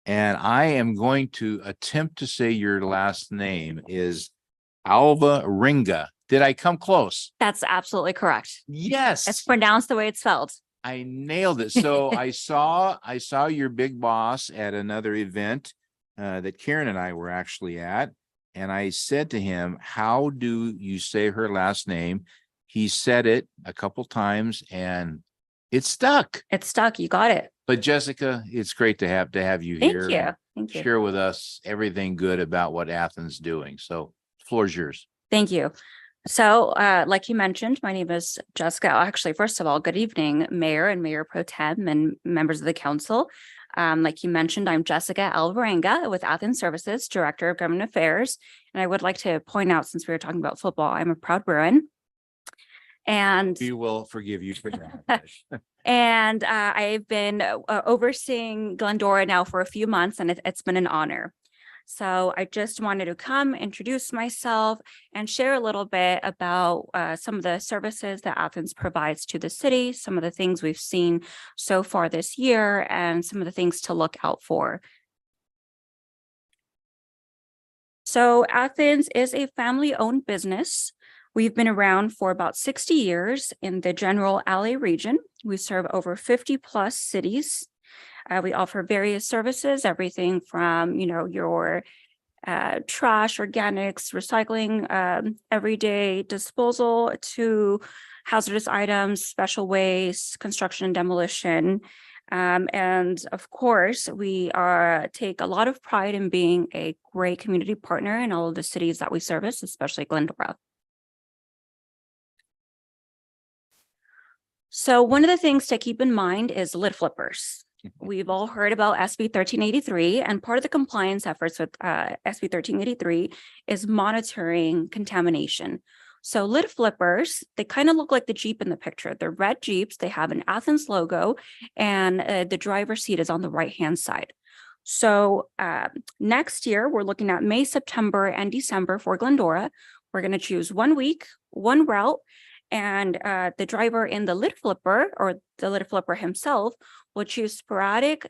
And I am going to attempt to say your last name is Alvarenga. Did I come close? That's absolutely correct. Yes. It's pronounced the way it's spelled. I nailed it. So I saw your big boss at another event that Karen and I were actually at. And I said to him, how do you say her last name? He said it a couple times and it stuck. It's stuck. You got it. But Jessica, it's great to have you Thank here. you. Thank you. Share with us everything good about what Athens doing. So the floor is yours. Thank you. So, like you mentioned, my name is Jessica. Actually, first of all, good evening, Mayor and Mayor Pro Tem and members of the council. Like you mentioned, I'm Jessica Alvarenga with Athens Services, Director of Government Affairs. And I would like to point out, since we were talking about football, I'm a proud Bruin. And We will forgive you for that. and I've been overseeing Glendora now for a few months, and it's been an honor. So I just wanted to come introduce myself and share a little bit about some of the services that Athens provides to the city, some of the things we've seen so far this year, and some of the things to look out for. So Athens is a family-owned business. We've been around for about 60 years in the general LA region. We serve over 50 plus cities. We offer various services, everything from, your trash, organics, recycling, everyday disposal to hazardous items, special waste, construction and demolition. And of course, we take a lot of pride in being a great community partner in all of the cities that we service, especially Glendora. So one of the things to keep in mind is lid flippers. We've all heard about SB 1383, and part of the compliance efforts with SB 1383 is monitoring contamination. So lid flippers, they kind of look like the Jeep in the picture. They're red Jeeps. They have an Athens logo, and the driver's seat is on the right-hand side. So next year, we're looking at May, September, and December for Glendora. We're going to choose 1 week, 1 route, and the driver in the lid flipper, or the lid flipper himself, will choose sporadic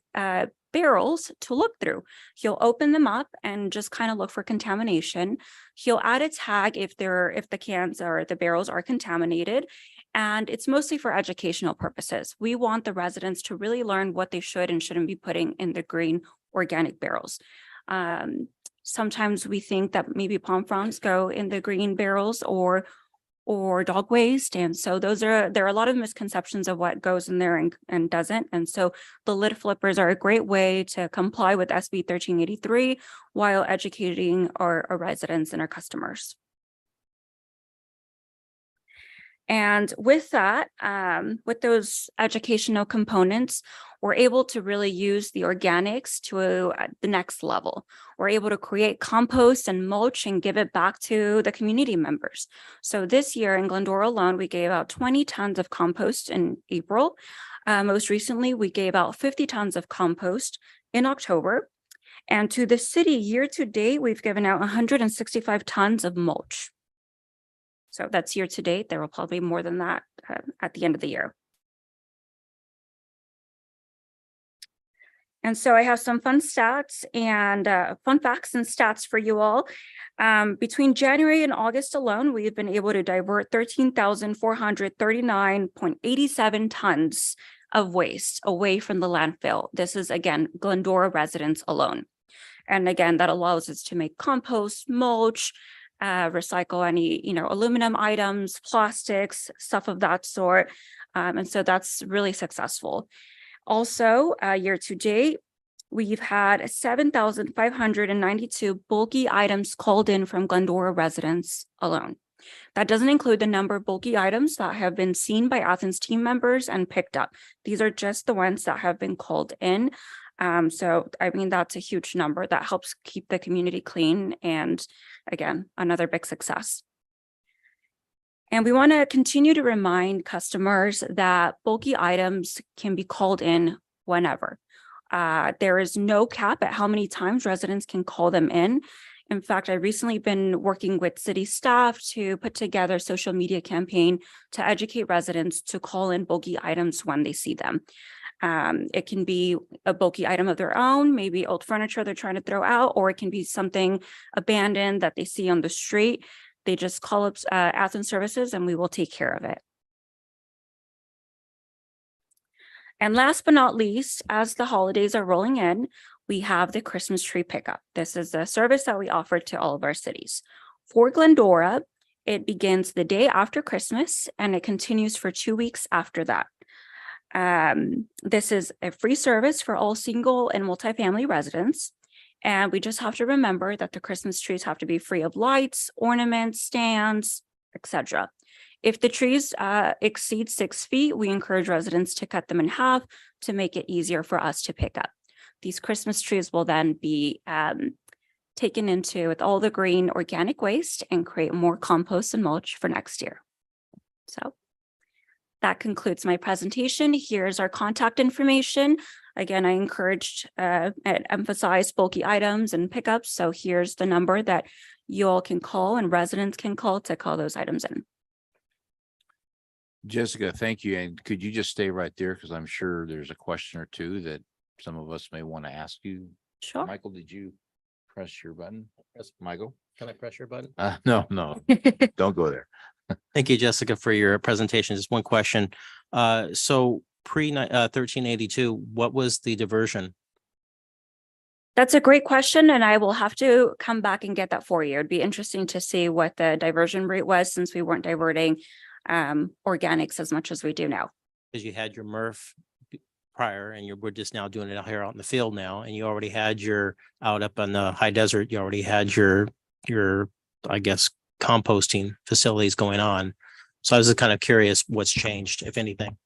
barrels to look through. He'll open them up and just kind of look for contamination. He'll add a tag if the cans or the barrels are contaminated, and it's mostly for educational purposes. We want the residents to really learn what they should and shouldn't be putting in the green organic barrels. Sometimes we think that maybe palm fronds go in the green barrels or dog waste. And so there are a lot of misconceptions of what goes in there and doesn't. And so the lid flippers are a great way to comply with SB 1383 while educating our residents and our customers. And with that, with those educational components, we're able to really use the organics to the next level. We're able to create compost and mulch and give it back to the community members. So this year in Glendora alone, we gave out 20 tons of compost in April. Most recently, we gave out 50 tons of compost in October. And to the city year to date, we've given out 165 tons of mulch. So that's year to date. There will probably be more than that at the end of the year. And so I have some fun stats and fun facts and stats for you all. Between January and August alone, we've been able to divert 13,439.87 tons of waste away from the landfill. This is, again, Glendora residents alone. And again, that allows us to make compost, mulch, recycle any, aluminum items, plastics, stuff of that sort. And so that's really successful. Also, year to date, we've had 7,592 bulky items called in from Glendora residents alone. That doesn't include the number of bulky items that have been seen by Athens team members and picked up. These are just the ones that have been called in. So, I mean, that's a huge number that helps keep the community clean. And again, another big success. And we want to continue to remind customers that bulky items can be called in whenever. There is no cap at how many times residents can call them in. In fact, I've recently been working with city staff to put together a social media campaign to educate residents to call in bulky items when they see them. It can be a bulky item of their own, maybe old furniture they're trying to throw out, or it can be something abandoned that they see on the street. They just call up Athens Services and we will take care of it. And last but not least, as the holidays are rolling in, we have the Christmas tree pickup. This is a service that we offer to all of our cities. For Glendora, it begins the day after Christmas and it continues for 2 weeks after that. This is a free service for all single and multifamily residents. And we just have to remember that the Christmas trees have to be free of lights, ornaments, stands, etc. If the trees exceed 6 feet, we encourage residents to cut them in half to make it easier for us to pick up. These Christmas trees will then be taken into with all the green organic waste and create more compost and mulch for next year. So that concludes my presentation. Here's our contact information. Again, I encouraged and emphasized bulky items and pickups. So here's the number that you all can call and residents can call to call those items in. Jessica, thank you. And could you just stay right there? Because I'm sure there's a question or two that some of us may want to ask you. Sure. Michael, did you press your button? Michael? Can I press your button? No, don't go there. Thank you, Jessica, for your presentation. Just one question. So pre 1382, what was the diversion? That's a great question, and I will have to come back and get that for you. It'd be interesting to see what the diversion rate was since we weren't diverting organics as much as we do now. Because you had your MRF prior and we're just now doing it out here out in the field now, and you already had your out up on the high desert, you already had your I guess composting facilities going on. So I was just kind of curious what's changed, if anything.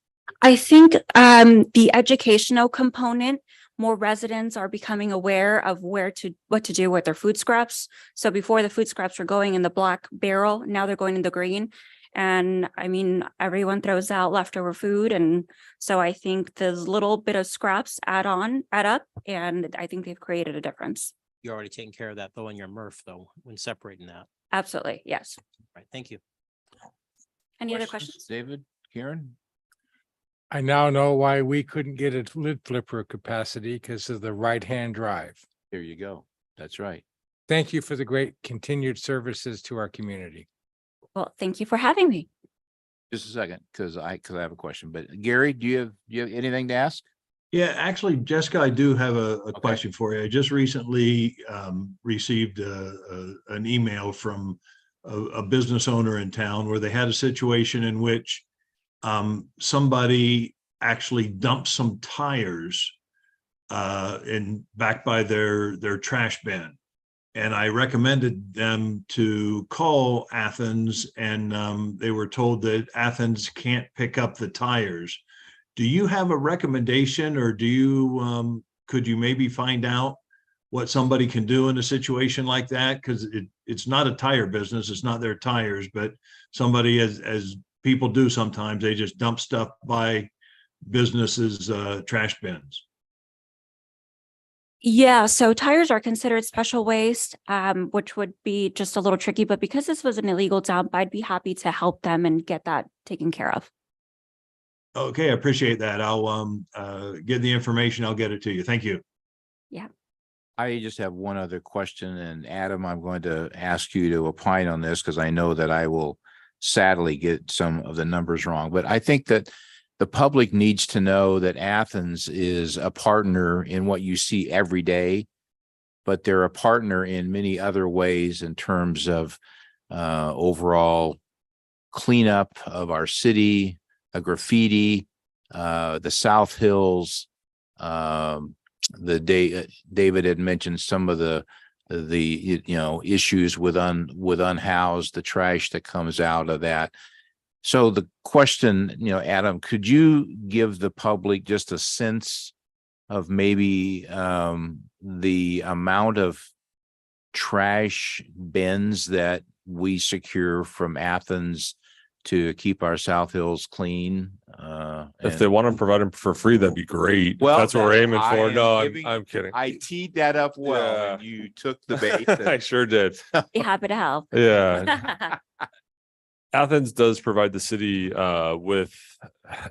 I think the educational component, more residents are becoming aware of what to do with their food scraps. So before the food scraps were going in the black barrel, now they're going in the green. And I mean, everyone throws out leftover food. And so I think this little bit of scraps add up, and I think they've created a difference. You're already taking care of that though in your MRF though, when separating that. Absolutely. Yes. Right. Thank you. Any other questions? David, Karen? I now know why we couldn't get a lid flipper capacity because of the right-hand drive. There you go. That's right. Thank you for the great continued services to our community. Well, thank you for having me. Just a second, because I have a question. But Gary, do you have anything to ask? Yeah, actually, Jessica, I do have a question for you. I just recently received an email from a business owner in town where they had a situation in which somebody actually dumped some tires back by their trash bin. And I recommended them to call Athens, and they were told that Athens can't pick up the tires. Do you have a recommendation, or could you maybe find out what somebody can do in a situation like that? Because it's not a tire business, it's not their tires, but somebody, as people do sometimes, they just dump stuff by businesses' trash bins. Yeah, so tires are considered special waste, which would be just a little tricky, but because this was an illegal dump, I'd be happy to help them and get that taken care of. Okay, I appreciate that. I'll get the information. I'll get it to you. Thank you. Yeah. I just have one other question, and Adam, I'm going to ask you to opine on this because I know that I will sadly get some of the numbers wrong, but I think that the public needs to know that Athens is a partner in what you see every day, but they're a partner in many other ways in terms of overall cleanup of our city, graffiti, the South Hills, David had mentioned some of the issues with unhoused, the trash that comes out of that. So the question, Adam, could you give the public just a sense of maybe the amount of trash bins that we secure from Athens to keep our South Hills clean? If they want to provide them for free, that'd be great. Well, That's what we're aiming I for. am No, giving- I'm kidding. I teed that up well, and you took the bait. I sure did. Be happy to help. Yeah. Athens does provide the city with,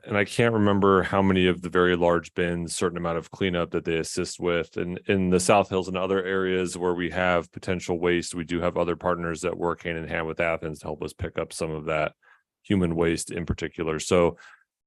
and I can't remember how many of the very large bins, certain amount of cleanup that they assist with. And in the South Hills and other areas where we have potential waste, we do have other partners that work hand in hand with Athens to help us pick up some of that human waste in particular. So,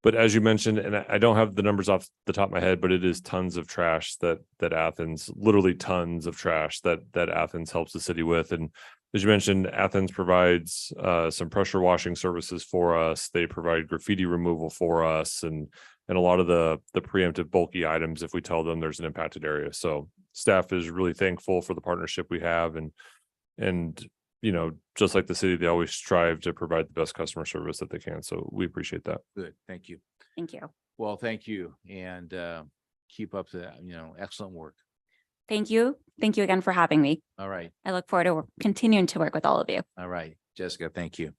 but as you mentioned, and I don't have the numbers off the top of my head, but it is tons of trash that Athens, literally tons of trash that Athens helps the city with. And as you mentioned, Athens provides some pressure washing services for us. They provide graffiti removal for us and a lot of the preemptive bulky items if we tell them there's an impacted area. So staff is really thankful for the partnership we have, and just like the city, they always strive to provide the best customer service that they can. So we appreciate that. Good, thank you. Thank you. Well, thank you, and keep up the excellent work. Thank you. Thank you again for having me. All right, I look forward to continuing to work with all of you. all right, Jessica, thank you.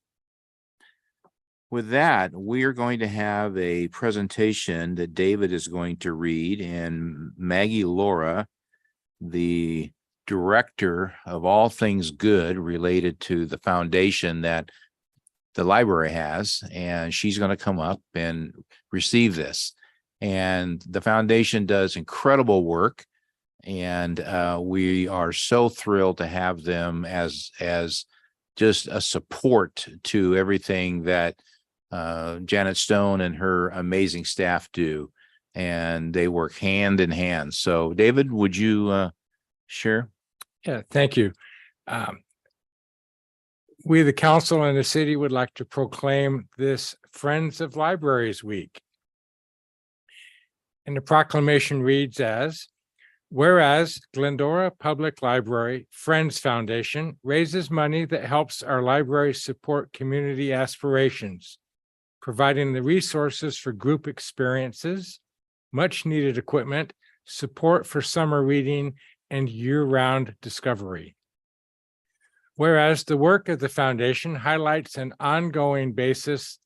With that, we are going to have a presentation that David is going to read, and Maggie Laura, the director of all things good related to the foundation that the library has, and she's going to come up and receive this. And the foundation does incredible work, and we are so thrilled to have them as just a support to everything that Janet Stone and her amazing staff do, and they work hand in hand. So David, would you share? Yeah, thank you. We, the council and the city, would like to proclaim this Friends of Libraries Week. And the proclamation reads as, whereas Glendora Public Library Friends Foundation raises money that helps our library support community aspirations, providing the resources for group experiences, much needed equipment, support for summer reading, and year-round discovery. Whereas the work of the foundation highlights on an ongoing basis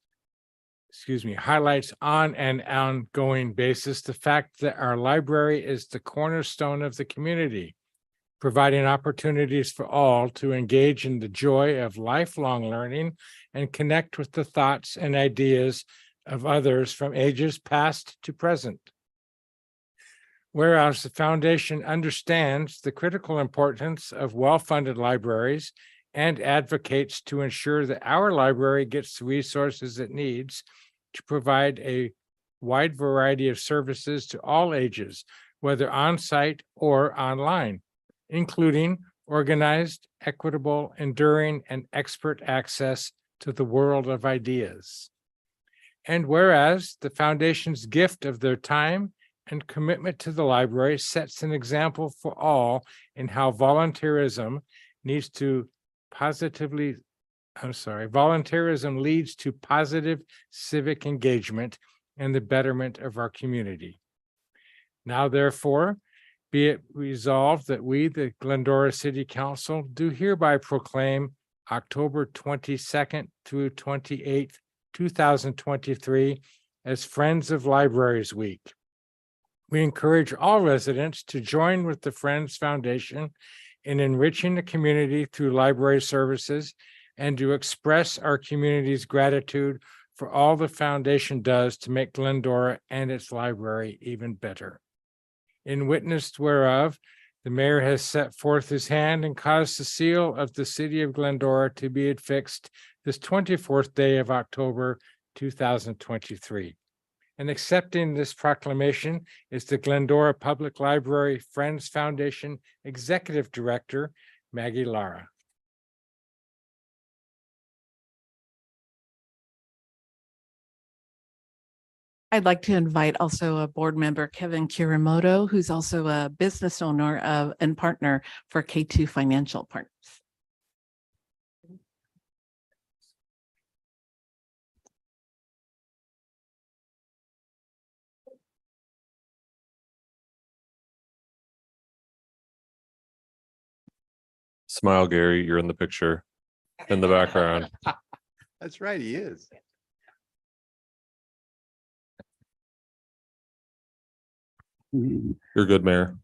the fact that our library is the cornerstone of the community, providing opportunities for all to engage in the joy of lifelong learning and connect with the thoughts and ideas of others from ages past to present. Whereas the foundation understands the critical importance of well-funded libraries and advocates to ensure that our library gets the resources it needs to provide a wide variety of services to all ages, whether on-site or online, including organized, equitable, enduring, and expert access to the world of ideas. And whereas the foundation's gift of their time and commitment to the library sets an example for all in how volunteerism leads to positive civic engagement and the betterment of our community. Now, therefore, be it resolved that we, the Glendora City Council, do hereby proclaim October 22nd through 28th, 2023 as Friends of Libraries Week. We encourage all residents to join with the Friends Foundation in enriching the community through library services and to express our community's gratitude for all the foundation does to make Glendora and its library even better. In witness whereof, the mayor has set forth his hand and caused the seal of the city of Glendora to be affixed this 24th day of October, 2023. And accepting this proclamation is the Glendora Public Library Friends Foundation Executive Director, Maggie Lara. I'd like to invite also a board member, Kevin Kiramoto, who's also a business owner and partner for K2 Financial Partners. Smile, Gary, you're in the picture in the background. That's right, he is. You're good, Mayor.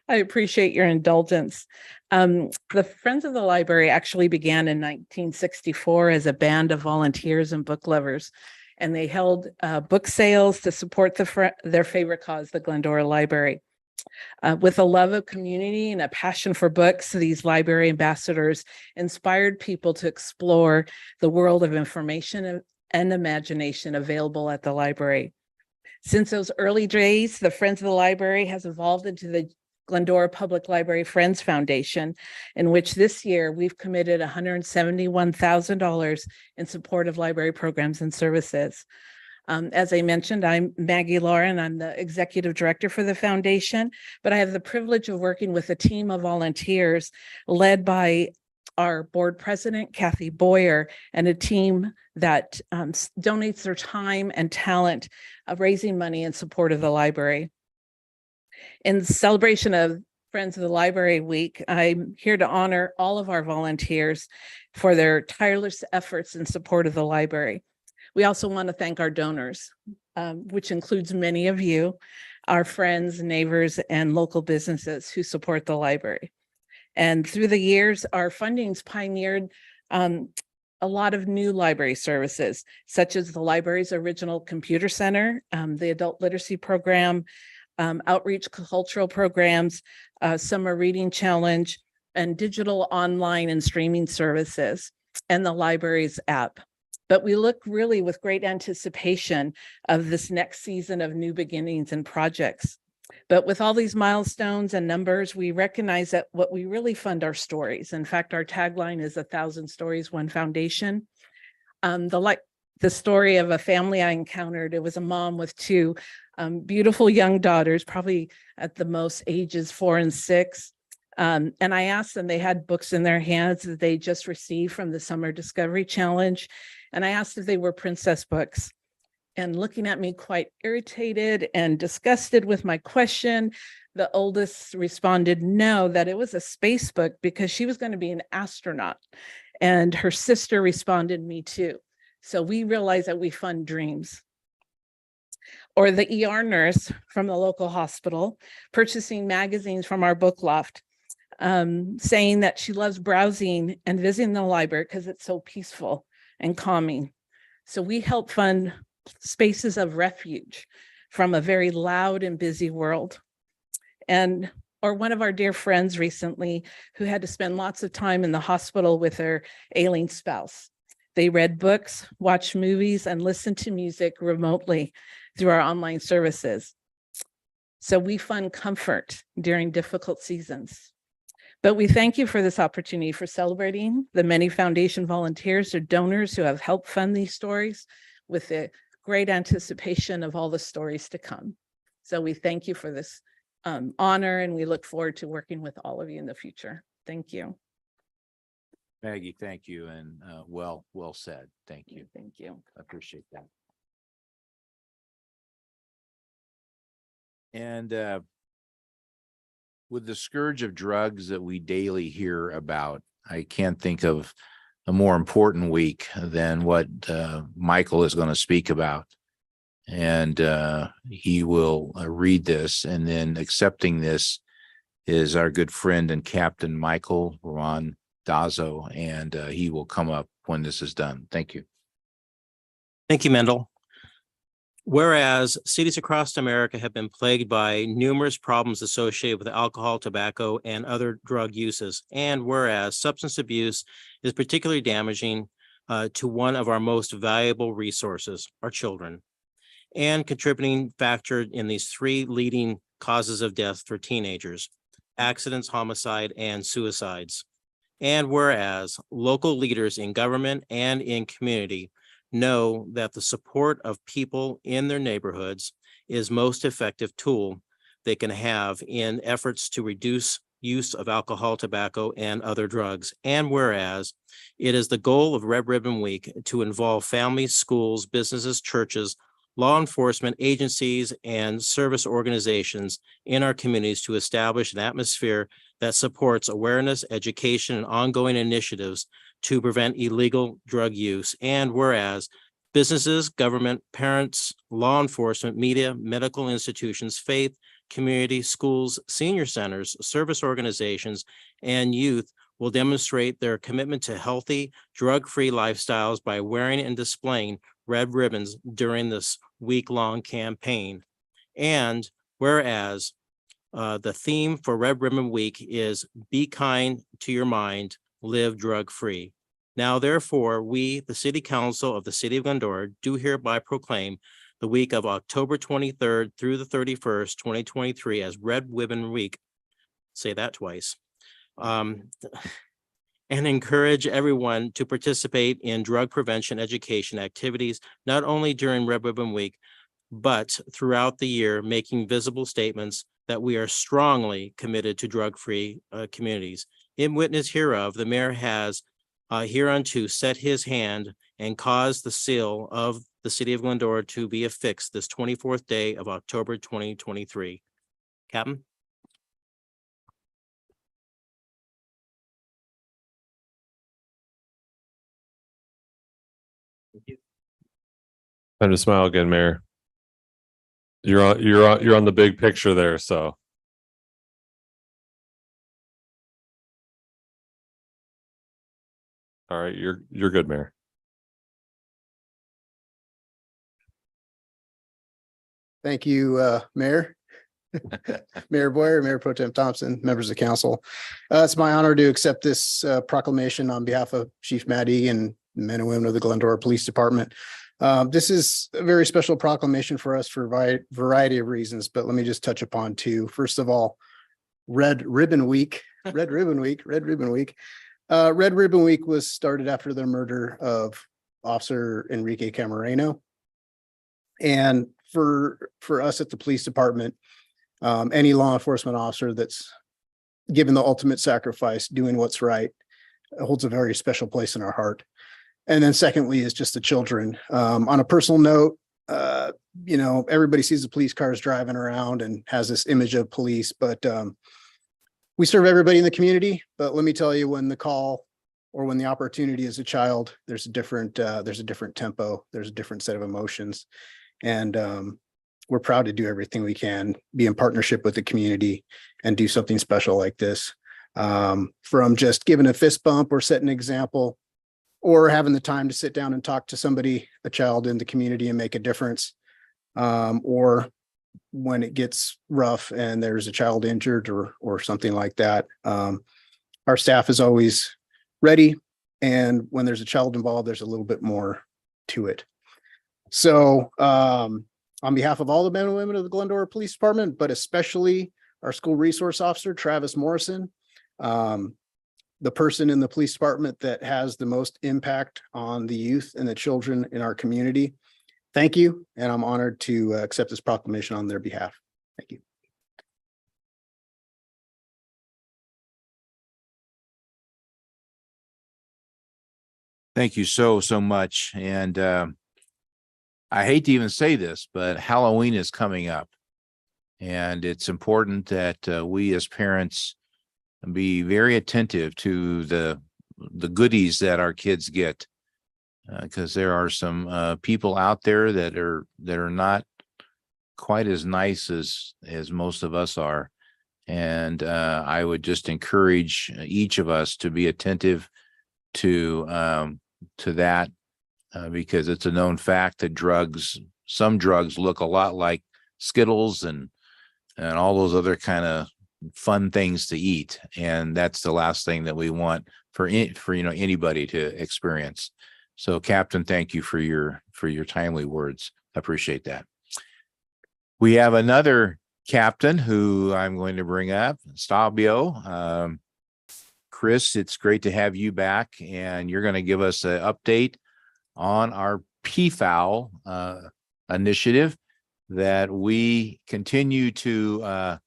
I appreciate your indulgence. The Friends of the Library actually began in 1964 as a band of volunteers and book lovers, and they held book sales to support their favorite cause, the Glendora Library. With a love of community and a passion for books, these library ambassadors inspired people to explore the world of information and imagination available at the library. Since those early days, the Friends of the Library has evolved into the Glendora Public Library Friends Foundation, in which this year we've committed $171,000 in support of library programs and services. As I mentioned, I'm Maggie Lauren. I'm the executive director for the foundation, but I have the privilege of working with a team of volunteers led by our board president, Kathy Boyer, and a team that donates their time and talent of raising money in support of the library. In celebration of Friends of the Library Week, I'm here to honor all of our volunteers for their tireless efforts in support of the library. We also want to thank our donors, which includes many of you, our friends, neighbors, and local businesses who support the library. And through the years, our funding's pioneered a lot of new library services, such as the library's original computer center, the adult literacy program, outreach cultural programs, summer reading challenge, and digital online and streaming services, and the library's app. But we look really with great anticipation of this next season of new beginnings and projects. But with all these milestones and numbers, we recognize that what we really fund are stories. In fact, our tagline is 1,000 stories, one foundation. The story of a family I encountered, it was a mom with two beautiful young daughters, probably at the most ages 4 and 6. And I asked them, they had books in their hands that they just received from the Summer Discovery Challenge. And I asked if they were princess books. And looking at me quite irritated and disgusted with my question, the oldest responded no, that it was a space book because she was going to be an astronaut. And her sister responded, me too. So we realized that we fund dreams. Or the ER nurse from the local hospital purchasing magazines from our book loft, saying that she loves browsing and visiting the library because it's so peaceful and calming. So we help fund spaces of refuge from a very loud and busy world. Or one of our dear friends recently who had to spend lots of time in the hospital with her ailing spouse. They read books, watched movies, and listened to music remotely through our online services. So we fund comfort during difficult seasons. But we thank you for this opportunity for celebrating the many foundation volunteers or donors who have helped fund these stories with the great anticipation of all the stories to come. So we thank you for this honor, and we look forward to working with all of you in the future. Thank you. Maggie, thank you. And well said. Thank you. Thank you. I appreciate that. And with the scourge of drugs that we daily hear about, I can't think of a more important week than what Michael is going to speak about. And he will read this, and then accepting this is our good friend and Captain Michael Ron Dazo, and he will come up when this is done. Thank you. Thank you, Mendel. Whereas cities across America have been plagued by numerous problems associated with alcohol, tobacco, and other drug uses, and whereas substance abuse is particularly damaging to one of our most valuable resources, our children, and contributing factor in these 3 leading causes of death for teenagers: accidents, homicide, and suicides. And whereas local leaders in government and in community know that the support of people in their neighborhoods is most effective tool they can have in efforts to reduce use of alcohol, tobacco, and other drugs. And whereas it is the goal of Red Ribbon Week to involve families, schools, businesses, churches, law enforcement agencies, and service organizations in our communities to establish an atmosphere that supports awareness, education, and ongoing initiatives to prevent illegal drug use. And whereas businesses, government, parents, law enforcement, media, medical institutions, faith, community, schools, senior centers, service organizations, and youth will demonstrate their commitment to healthy, drug-free lifestyles by wearing and displaying red ribbons during this week-long campaign. And whereas the theme for Red Ribbon Week is Be Kind to Your Mind, Live Drug-Free. Now, therefore, we, the City Council of the City of Glendora, do hereby proclaim the week of October 23rd through the 31st, 2023 as Red Ribbon Week. Say that twice. And encourage everyone to participate in drug prevention education activities, not only during Red Ribbon Week, but throughout the year, making visible statements that we are strongly committed to drug-free communities. In witness hereof, the mayor has hereunto set his hand and caused the seal of the City of Glendora to be affixed this 24th day of October 2023. Captain? Time to smile again, Mayor. You're on the big picture there, so. All right, you're good, Mayor. Thank you, Mayor. Mayor Boyer, Mayor Pro Tem Thompson, members of council. It's my honor to accept this proclamation on behalf of Chief Matt Egan and men and women of the Glendora Police Department. This is a very special proclamation for us for a variety of reasons, but let me just touch upon two. First of all, Red Ribbon Week, Red Ribbon Week, Red Ribbon Week. Red Ribbon Week was started after the murder of Officer Enrique Camareno. And for us at the police department, any law enforcement officer that's given the ultimate sacrifice, doing what's right, holds a very special place in our heart. And then secondly is just the children. On a personal note, everybody sees the police cars driving around and has this image of police, but we serve everybody in the community. But let me tell you, when the call or when the opportunity is a child, there's a different tempo, there's a different set of emotions. And we're proud to do everything we can, be in partnership with the community and do something special like this. From just giving a fist bump or setting an example, or having the time to sit down and talk to somebody, a child in the community, and make a difference. Or when it gets rough and there's a child injured or something like that. Our staff is always ready. And when there's a child involved, there's a little bit more to it. So on behalf of all the men and women of the Glendora Police Department, but especially our school resource officer, Travis Morrison, the person in the police department that has the most impact on the youth and the children in our community. Thank you. And I'm honored to accept this proclamation on their behalf. Thank you. Thank you so much. And I hate to even say this, but Halloween is coming up. And it's important that we as parents be very attentive to the goodies that our kids get, because there are some people out there that are not quite as nice as most of us are. And I would just encourage each of us to be attentive to that, because it's a known fact that some drugs look a lot like Skittles and all those other kind of fun things to eat, and that's the last thing that we want for anybody to experience. So, Captain, thank you for your timely words. I appreciate that. We have another captain who I'm going to bring up, Stabio. Chris, it's great to have you back, and you're going to give us an update on our PFAL initiative that we continue to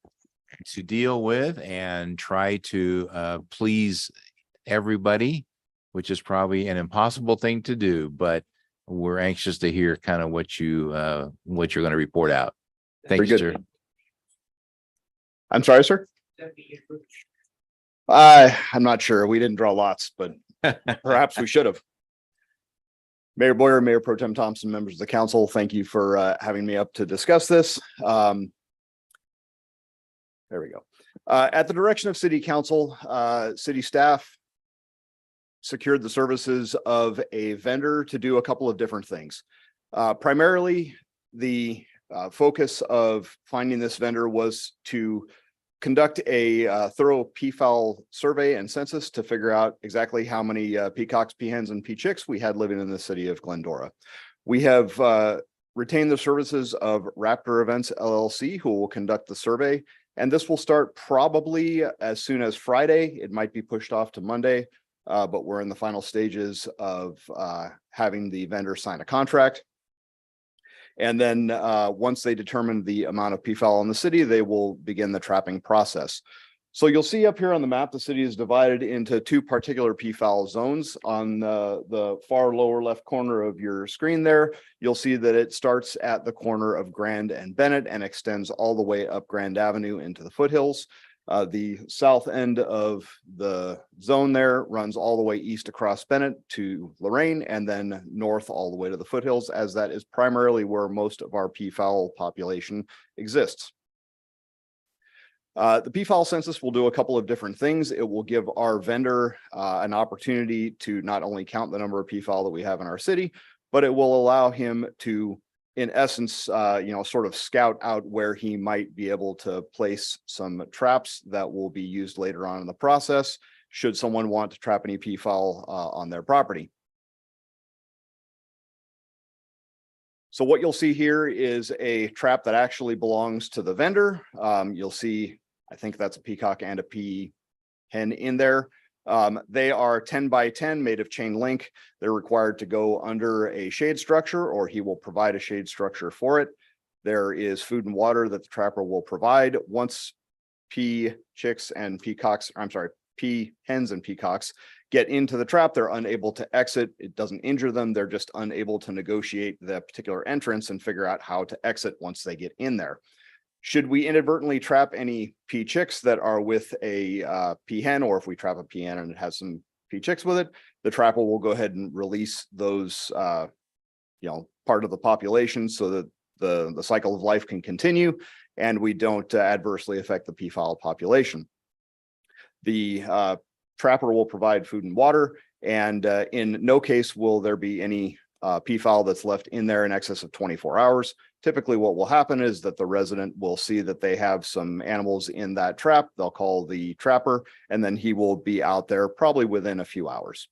deal with and try to please everybody, which is probably an impossible thing to do, but we're anxious to hear kind of what you're going to report out. Thank you, sir. I'm sorry, sir. I'm not sure. We didn't draw lots, but perhaps we should have. Mayor Boyer, Mayor Pro Tem Thompson, members of the council, thank you for having me up to discuss this. There we go. At the direction of City Council, city staff secured the services of a vendor to do a couple of different things. Primarily, the focus of finding this vendor was to conduct a thorough PFAL survey and census to figure out exactly how many peacocks, peahens, and peachicks we had living in the city of Glendora. We have retained the services of Raptor Events LLC, who will conduct the survey, and this will start probably as soon as Friday. It might be pushed off to Monday, but we're in the final stages of having the vendor sign a contract. And then once they determine the amount of PFAL in the city, they will begin the trapping process. So you'll see up here on the map, the city is divided into two particular PFAL zones. On the far lower left corner of your screen there, you'll see that it starts at the corner of Grand and Bennett and extends all the way up Grand Avenue into the foothills. The south end of the zone there runs all the way east across Bennett to Lorraine and then north all the way to the foothills, as that is primarily where most of our PFAL population exists. The PFAL census will do a couple of different things. It will give our vendor an opportunity to not only count the number of PFAL that we have in our city, but it will allow him to, in essence, sort of scout out where he might be able to place some traps that will be used later on in the process, should someone want to trap any PFAL on their property. So what you'll see here is a trap that actually belongs to the vendor. You'll see, I think that's a peacock and a peahen in there. They are 10 by 10 made of chain link. They're required to go under a shade structure, or he will provide a shade structure for it. There is food and water that the trapper will provide. Once peahens and peacocks get into the trap, they're unable to exit. It doesn't injure them. They're just unable to negotiate the particular entrance and figure out how to exit once they get in there. Should we inadvertently trap any peachicks that are with a peahen, or if we trap a peahen and it has some peachicks with it, the trapper will go ahead and release those, part of the population so that the cycle of life can continue and we don't adversely affect the PFAL population. The trapper will provide food and water, and in no case will there be any PFAL that's left in there in excess of 24 hours. Typically what will happen is that the resident will see that they have some animals in that trap. They'll call the trapper, and then he will be out there probably within a few hours.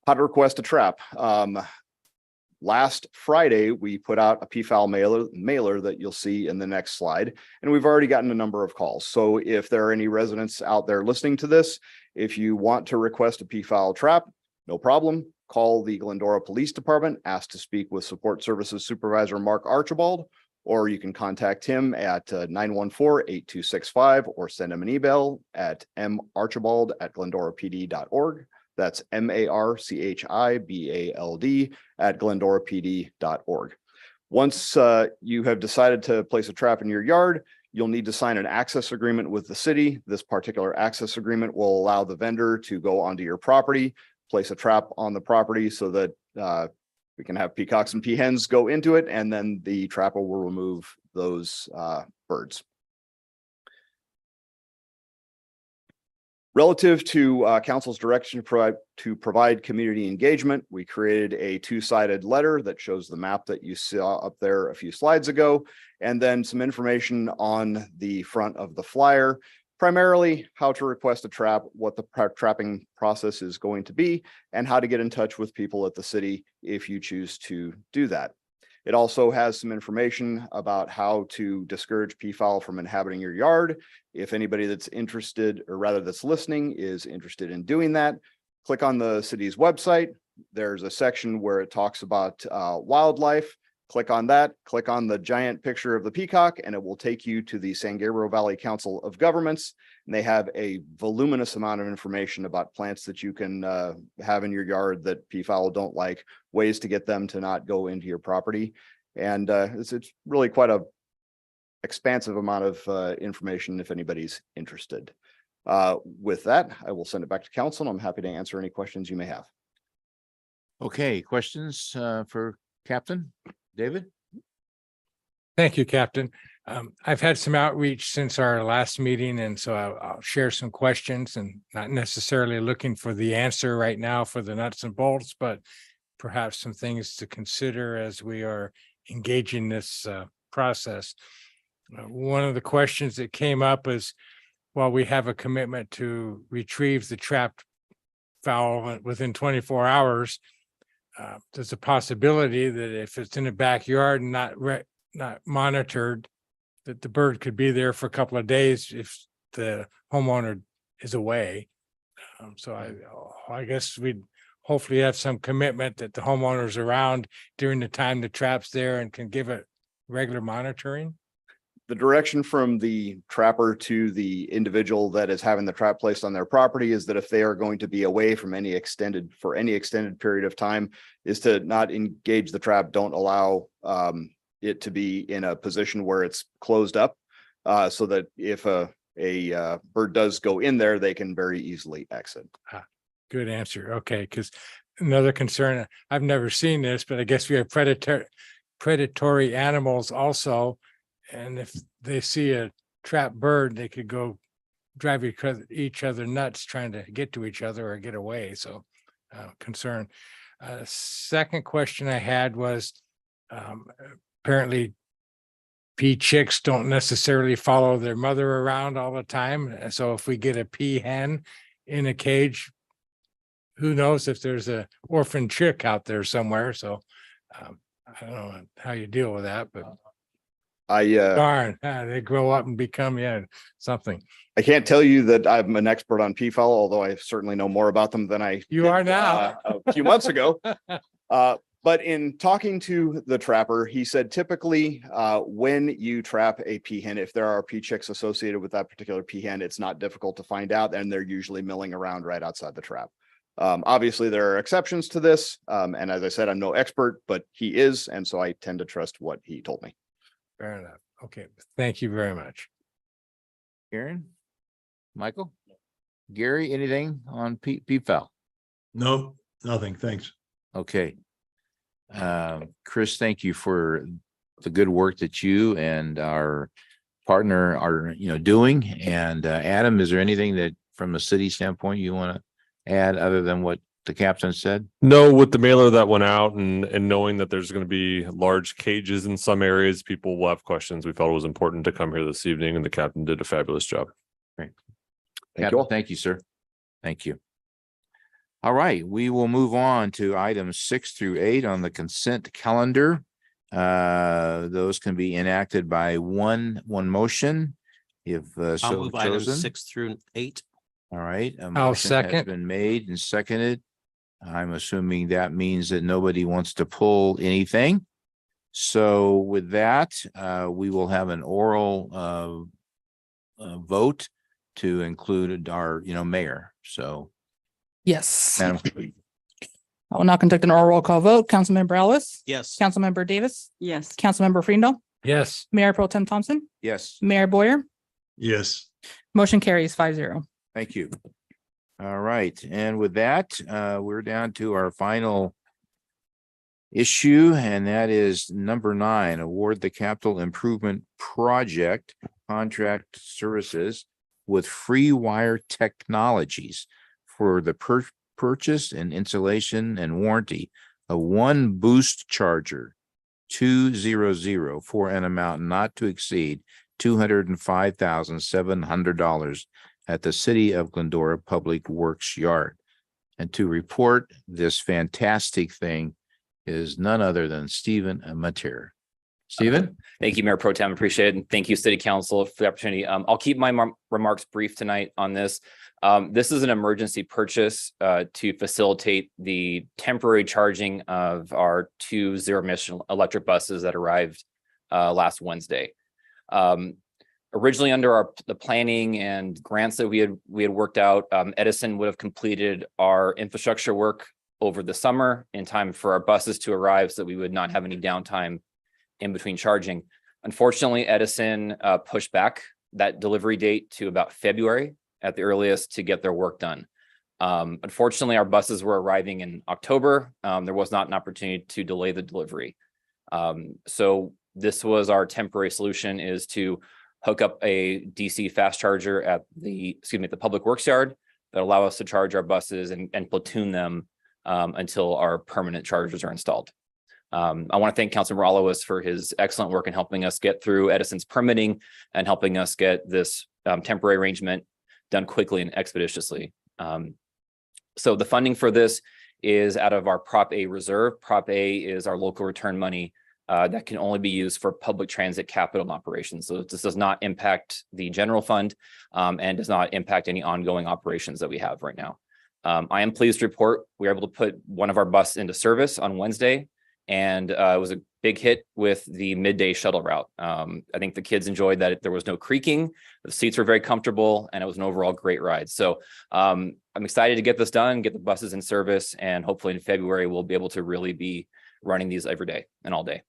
How to request a trap. Last Friday, we put out a PFAL mailer that you'll see in the next slide, and we've already gotten a number of calls. So if there are any residents out there listening to this, if you want to request a PFAL trap, no problem. Call the Glendora Police Department, ask to speak with Support Services Supervisor Mark Archibald, or you can contact him at 914-8265 or send him an email at marchibald@glendorapd.org. That's marchibald@glendorapd.org. Once you have decided to place a trap in your yard, you'll need to sign an access agreement with the city. This particular access agreement will allow the vendor to go onto your property, place a trap on the property so that we can have peacocks and peahens go into it, and then the trapper will remove those birds. Relative to council's direction to provide community engagement, we created a two-sided letter that shows the map that you saw up there a few slides ago, and then some information on the front of the flyer, primarily how to request a trap, what the trapping process is going to be, and how to get in touch with people at the city if you choose to do that. It also has some information about how to discourage PFAL from inhabiting your yard. If anybody that's interested, or rather that's listening, is interested in doing that, click on the city's website, there's a section where it talks about wildlife. Click on that, click on the giant picture of the peacock, and it will take you to the San Gabriel Valley Council of Governments. And they have a voluminous amount of information about plants that you can have in your yard that peafowl don't like, ways to get them to not go into your property. And it's really quite a expansive amount of information if anybody's interested. With that, I will send it back to council, and I'm happy to answer any questions you may have. Okay, questions for Captain David? Thank you, Captain. I've had some outreach since our last meeting, and so I'll share some questions, and not necessarily looking for the answer right now for the nuts and bolts, but perhaps some things to consider as we are engaging this process. One of the questions that came up is, while we have a commitment to retrieve the trapped fowl within 24 hours, there's a possibility that if it's in the backyard and not monitored, that the bird could be there for a couple of days if the homeowner is away. So I guess we'd hopefully have some commitment that the homeowner's around during the time the trap's there and can give it regular monitoring. The direction from the trapper to the individual that is having the trap placed on their property is that if they are going to be away from any extended period of time, is to not engage the trap. Don't allow it to be in a position where it's closed up, so that if a bird does go in there, they can very easily exit. Good answer. Okay, because another concern, I've never seen this, but I guess we have predatory animals also. And if they see a trapped bird, they could go drive each other nuts trying to get to each other or get away. So concern. Second question I had was, apparently pea chicks don't necessarily follow their mother around all the time. So if we get a pea hen in a cage, who knows if there's a orphan chick out there somewhere. So I don't know how you deal with that, but darn, they grow up and become something. I can't tell you that I'm an expert on peafowl, although I certainly know more about them than I You are now. a few months ago. But in talking to the trapper, he said typically when you trap a peahen, if there are pea chicks associated with that particular peahen, it's not difficult to find out, and they're usually milling around right outside the trap. Obviously, there are exceptions to this. And as I said, I'm no expert, but he is. And so I tend to trust what he told me. Fair enough. Okay. Thank you very much. Karen? Michael? Gary, anything on peafowl? No, nothing. Thanks. Okay. Chris, thank you for the good work that you and our partner are, doing. And Adam, is there anything that from a city standpoint you want to add other than what the captain said? No, with the mailer that went out and knowing that there's going to be large cages in some areas, people will have questions. We felt it was important to come here this evening, and the captain did a fabulous job. Great. Thank you, sir. Thank you. All right, we will move on to items 6 through 8 on the consent calendar. Those can be enacted by one motion if I'll so move items chosen. 6 through 8. All right. A I'll motion has second. been made and seconded. I'm assuming that means that nobody wants to pull anything. So with that, we will have an oral vote to include our, mayor. So, Yes. Madam, I will now conduct an oral roll call vote. Councilmember Ellis. Yes. Councilmember Davis. Yes. Councilmember Freendall. Yes. Mayor Pro Tem Thompson. yes, Mayor Boyer. Yes. Motion carries 5-0. thank you. All right. And with that, we're down to our final issue, and that is number 9, award the capital improvement project contract services with FreeWire Technologies for the purchase and installation and warranty of one boost charger 200 for an amount not to exceed $205,700 at the City of Glendora Public Works Yard. And to report this fantastic thing is none other than Stephen Mater. Stephen? Thank you, Mayor Pro Tem. Appreciate it. And thank you, City Council, for the opportunity. I'll keep my remarks brief tonight on this. This is an emergency purchase to facilitate the temporary charging of our 2 zero-emission electric buses that arrived last Wednesday. Originally, under the planning and grants that we had worked out, Edison would have completed our infrastructure work over the summer in time for our buses to arrive, so that we would not have any downtime in between charging. Unfortunately, Edison pushed back that delivery date to about February at the earliest to get their work done. Unfortunately, our buses were arriving in October. There was not an opportunity to delay the delivery. So this was our temporary solution, is to hook up a DC fast charger at the Public Works Yard that allow us to charge our buses and platoon them until our permanent chargers are installed. I want to thank Councilor Morales for his excellent work in helping us get through Edison's permitting and helping us get this temporary arrangement done quickly and expeditiously. So the funding for this is out of our Prop A reserve. Prop A is our local return money that can only be used for public transit capital operations. So this does not impact the general fund and does not impact any ongoing operations that we have right now. I am pleased to report we were able to put one of our buses into service on Wednesday, and it was a big hit with the midday shuttle route. I think the kids enjoyed that there was no creaking, the seats were very comfortable, and it was an overall great ride. So I'm excited to get this done, get the buses in service, and hopefully in February, we'll be able to really be running these every day and all day.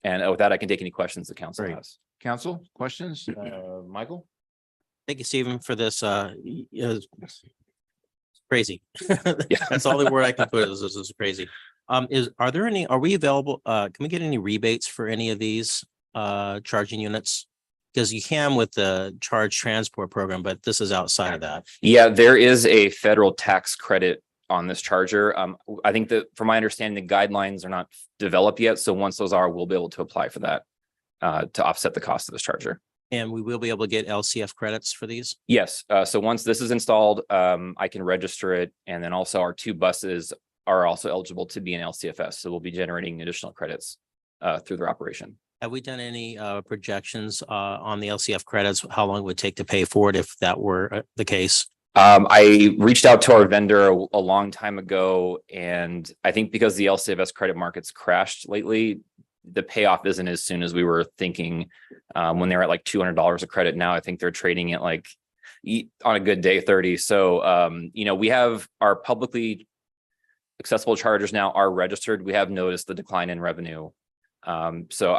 And with that, I can take any questions the council has. Council, questions? Michael? Thank you, Stephen, for this. It's crazy. That's all the word I can put. This is crazy. Are we available? Can we get any rebates for any of these charging units? Because you can with the charge transport program, but this is outside of that. Yeah, there is a federal tax credit on this charger. I think that from my understanding, the guidelines are not developed yet. So once those are, we'll be able to apply for that to offset the cost of this charger. And we will be able to get LCF credits for these? Yes. So once this is installed, I can register it. And then also our 2 buses are also eligible to be in LCFS. So we'll be generating additional credits through their operation. Have we done any projections on the LCF credits? How long it would take to pay for it if that were the case? I reached out to our vendor a long time ago, and I think because the LCFS credit markets crashed lately, the payoff isn't as soon as we were thinking when they were at like $200 a credit. Now I think they're trading at like on a good day 30. So, we have our publicly accessible chargers now are registered. We have noticed the decline in revenue. So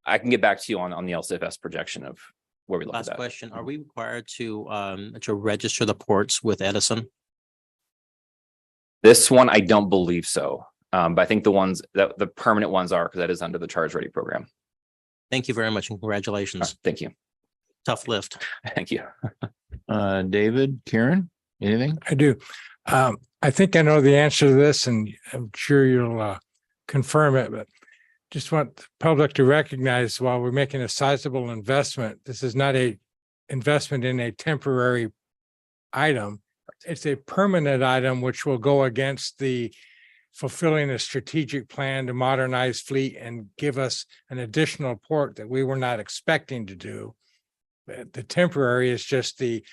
I can get back to you on the LCFS projection of where we look at Last that. question, are we required to register the ports with Edison? This one, I don't believe so. But I think the permanent ones are, because that is under the Charge Ready program. Thank you very much and congratulations. Thank you. Tough lift. Thank you. David, Karen, anything? I do. I think I know the answer to this, and I'm sure you'll confirm it, but just want the public to recognize while we're making a sizable investment, this is not a investment in a temporary item. It's a permanent item which will go against the fulfilling a strategic plan to modernize fleet and give us an additional port that we were not expecting to do. The temporary is just the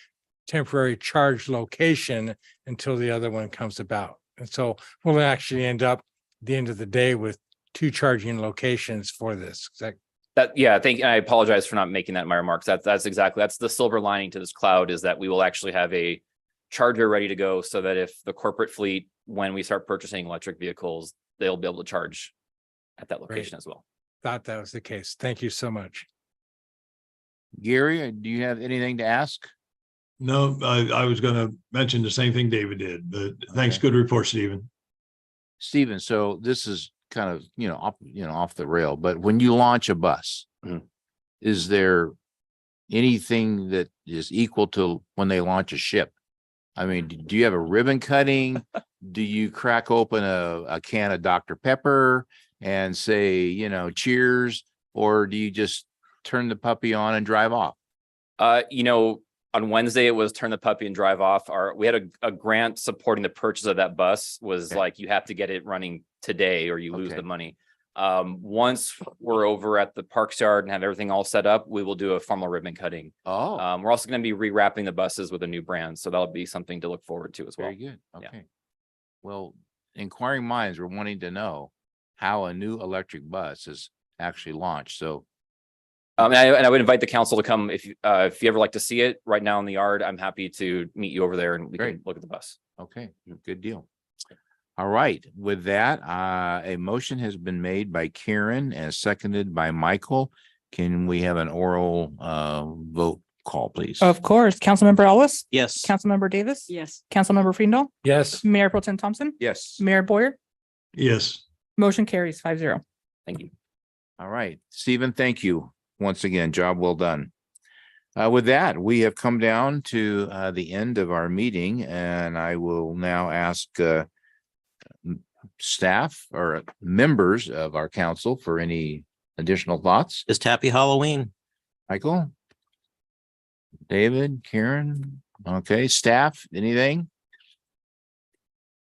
temporary charge location until the other one comes about. And so we'll actually end up at the end of the day with 2 charging locations for this. I apologize for not making that in my remarks. That's the silver lining to this cloud, is that we will actually have a charger ready to go, so that if the corporate fleet, when we start purchasing electric vehicles, they'll be able to charge at that location as well. Thought that was the case. Thank you so much. Gary, do you have anything to ask? No, I was going to mention the same thing David did, but thanks. Good report, Stephen. Stephen, so this is kind of, off the rail, but when you launch a bus, is there anything that is equal to when they launch a ship? I mean, do you have a ribbon cutting? Do you crack open a can of Dr. Pepper and say, cheers? Or do you just turn the puppy on and drive off? On Wednesday, it was turn the puppy and drive off. We had a grant supporting the purchase of that bus, was like, you have to get it running today or you lose the money. Once we're over at the Parks Yard and have everything all set up, we will do a formal ribbon cutting. Oh, We're also going to be rewrapping the buses with a new brand, so that'll be something to look forward to as well. very good. Yeah. Okay. Well, inquiring minds were wanting to know how a new electric bus is actually launched. So And I would invite the council to come if you ever like to see it right now in the yard. I'm happy to meet you over there and we can Great. look at the bus. okay, good deal. All right, with that, a motion has been made by Karen and seconded by Michael. Can we have an oral vote call, please? Of course, Councilmember Ellis, Yes. Councilmember Davis. Yes. Councilmember Frindall, Yes. Mayor Pro Tem Thompson, Yes. Mayor Boyer, Yes. motion carries 5-0. Thank you. All right, Stephen, thank you once again. Job well done. With that, we have come down to the end of our meeting, and I will now ask staff or members of our council for any additional thoughts. Just happy Halloween. Michael? David, Karen? Okay, staff, anything?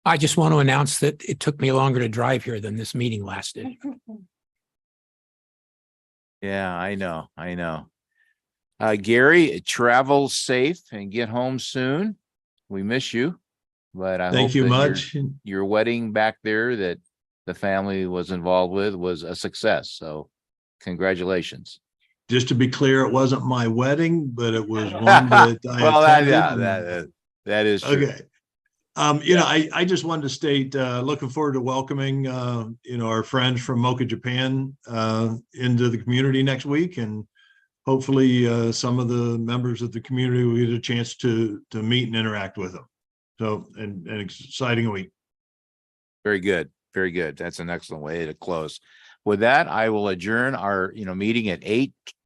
I just want to announce that it took me longer to drive here than this meeting lasted. Yeah, I know. Gary, travel safe and get home soon. We miss you, but I Thank hope you that much. your wedding back there that the family was involved with was a success. So congratulations. Just to be clear, it wasn't my wedding, but it was one that I Well, attended. that is true. Okay. I just wanted to state, looking forward to welcoming, our friends from Mocha, Japan, into the community next week. And hopefully, some of the members of the community will get a chance to meet and interact with them. So, and an exciting week. Very good. Very good. That's an excellent way to close. With that, I will adjourn our, meeting at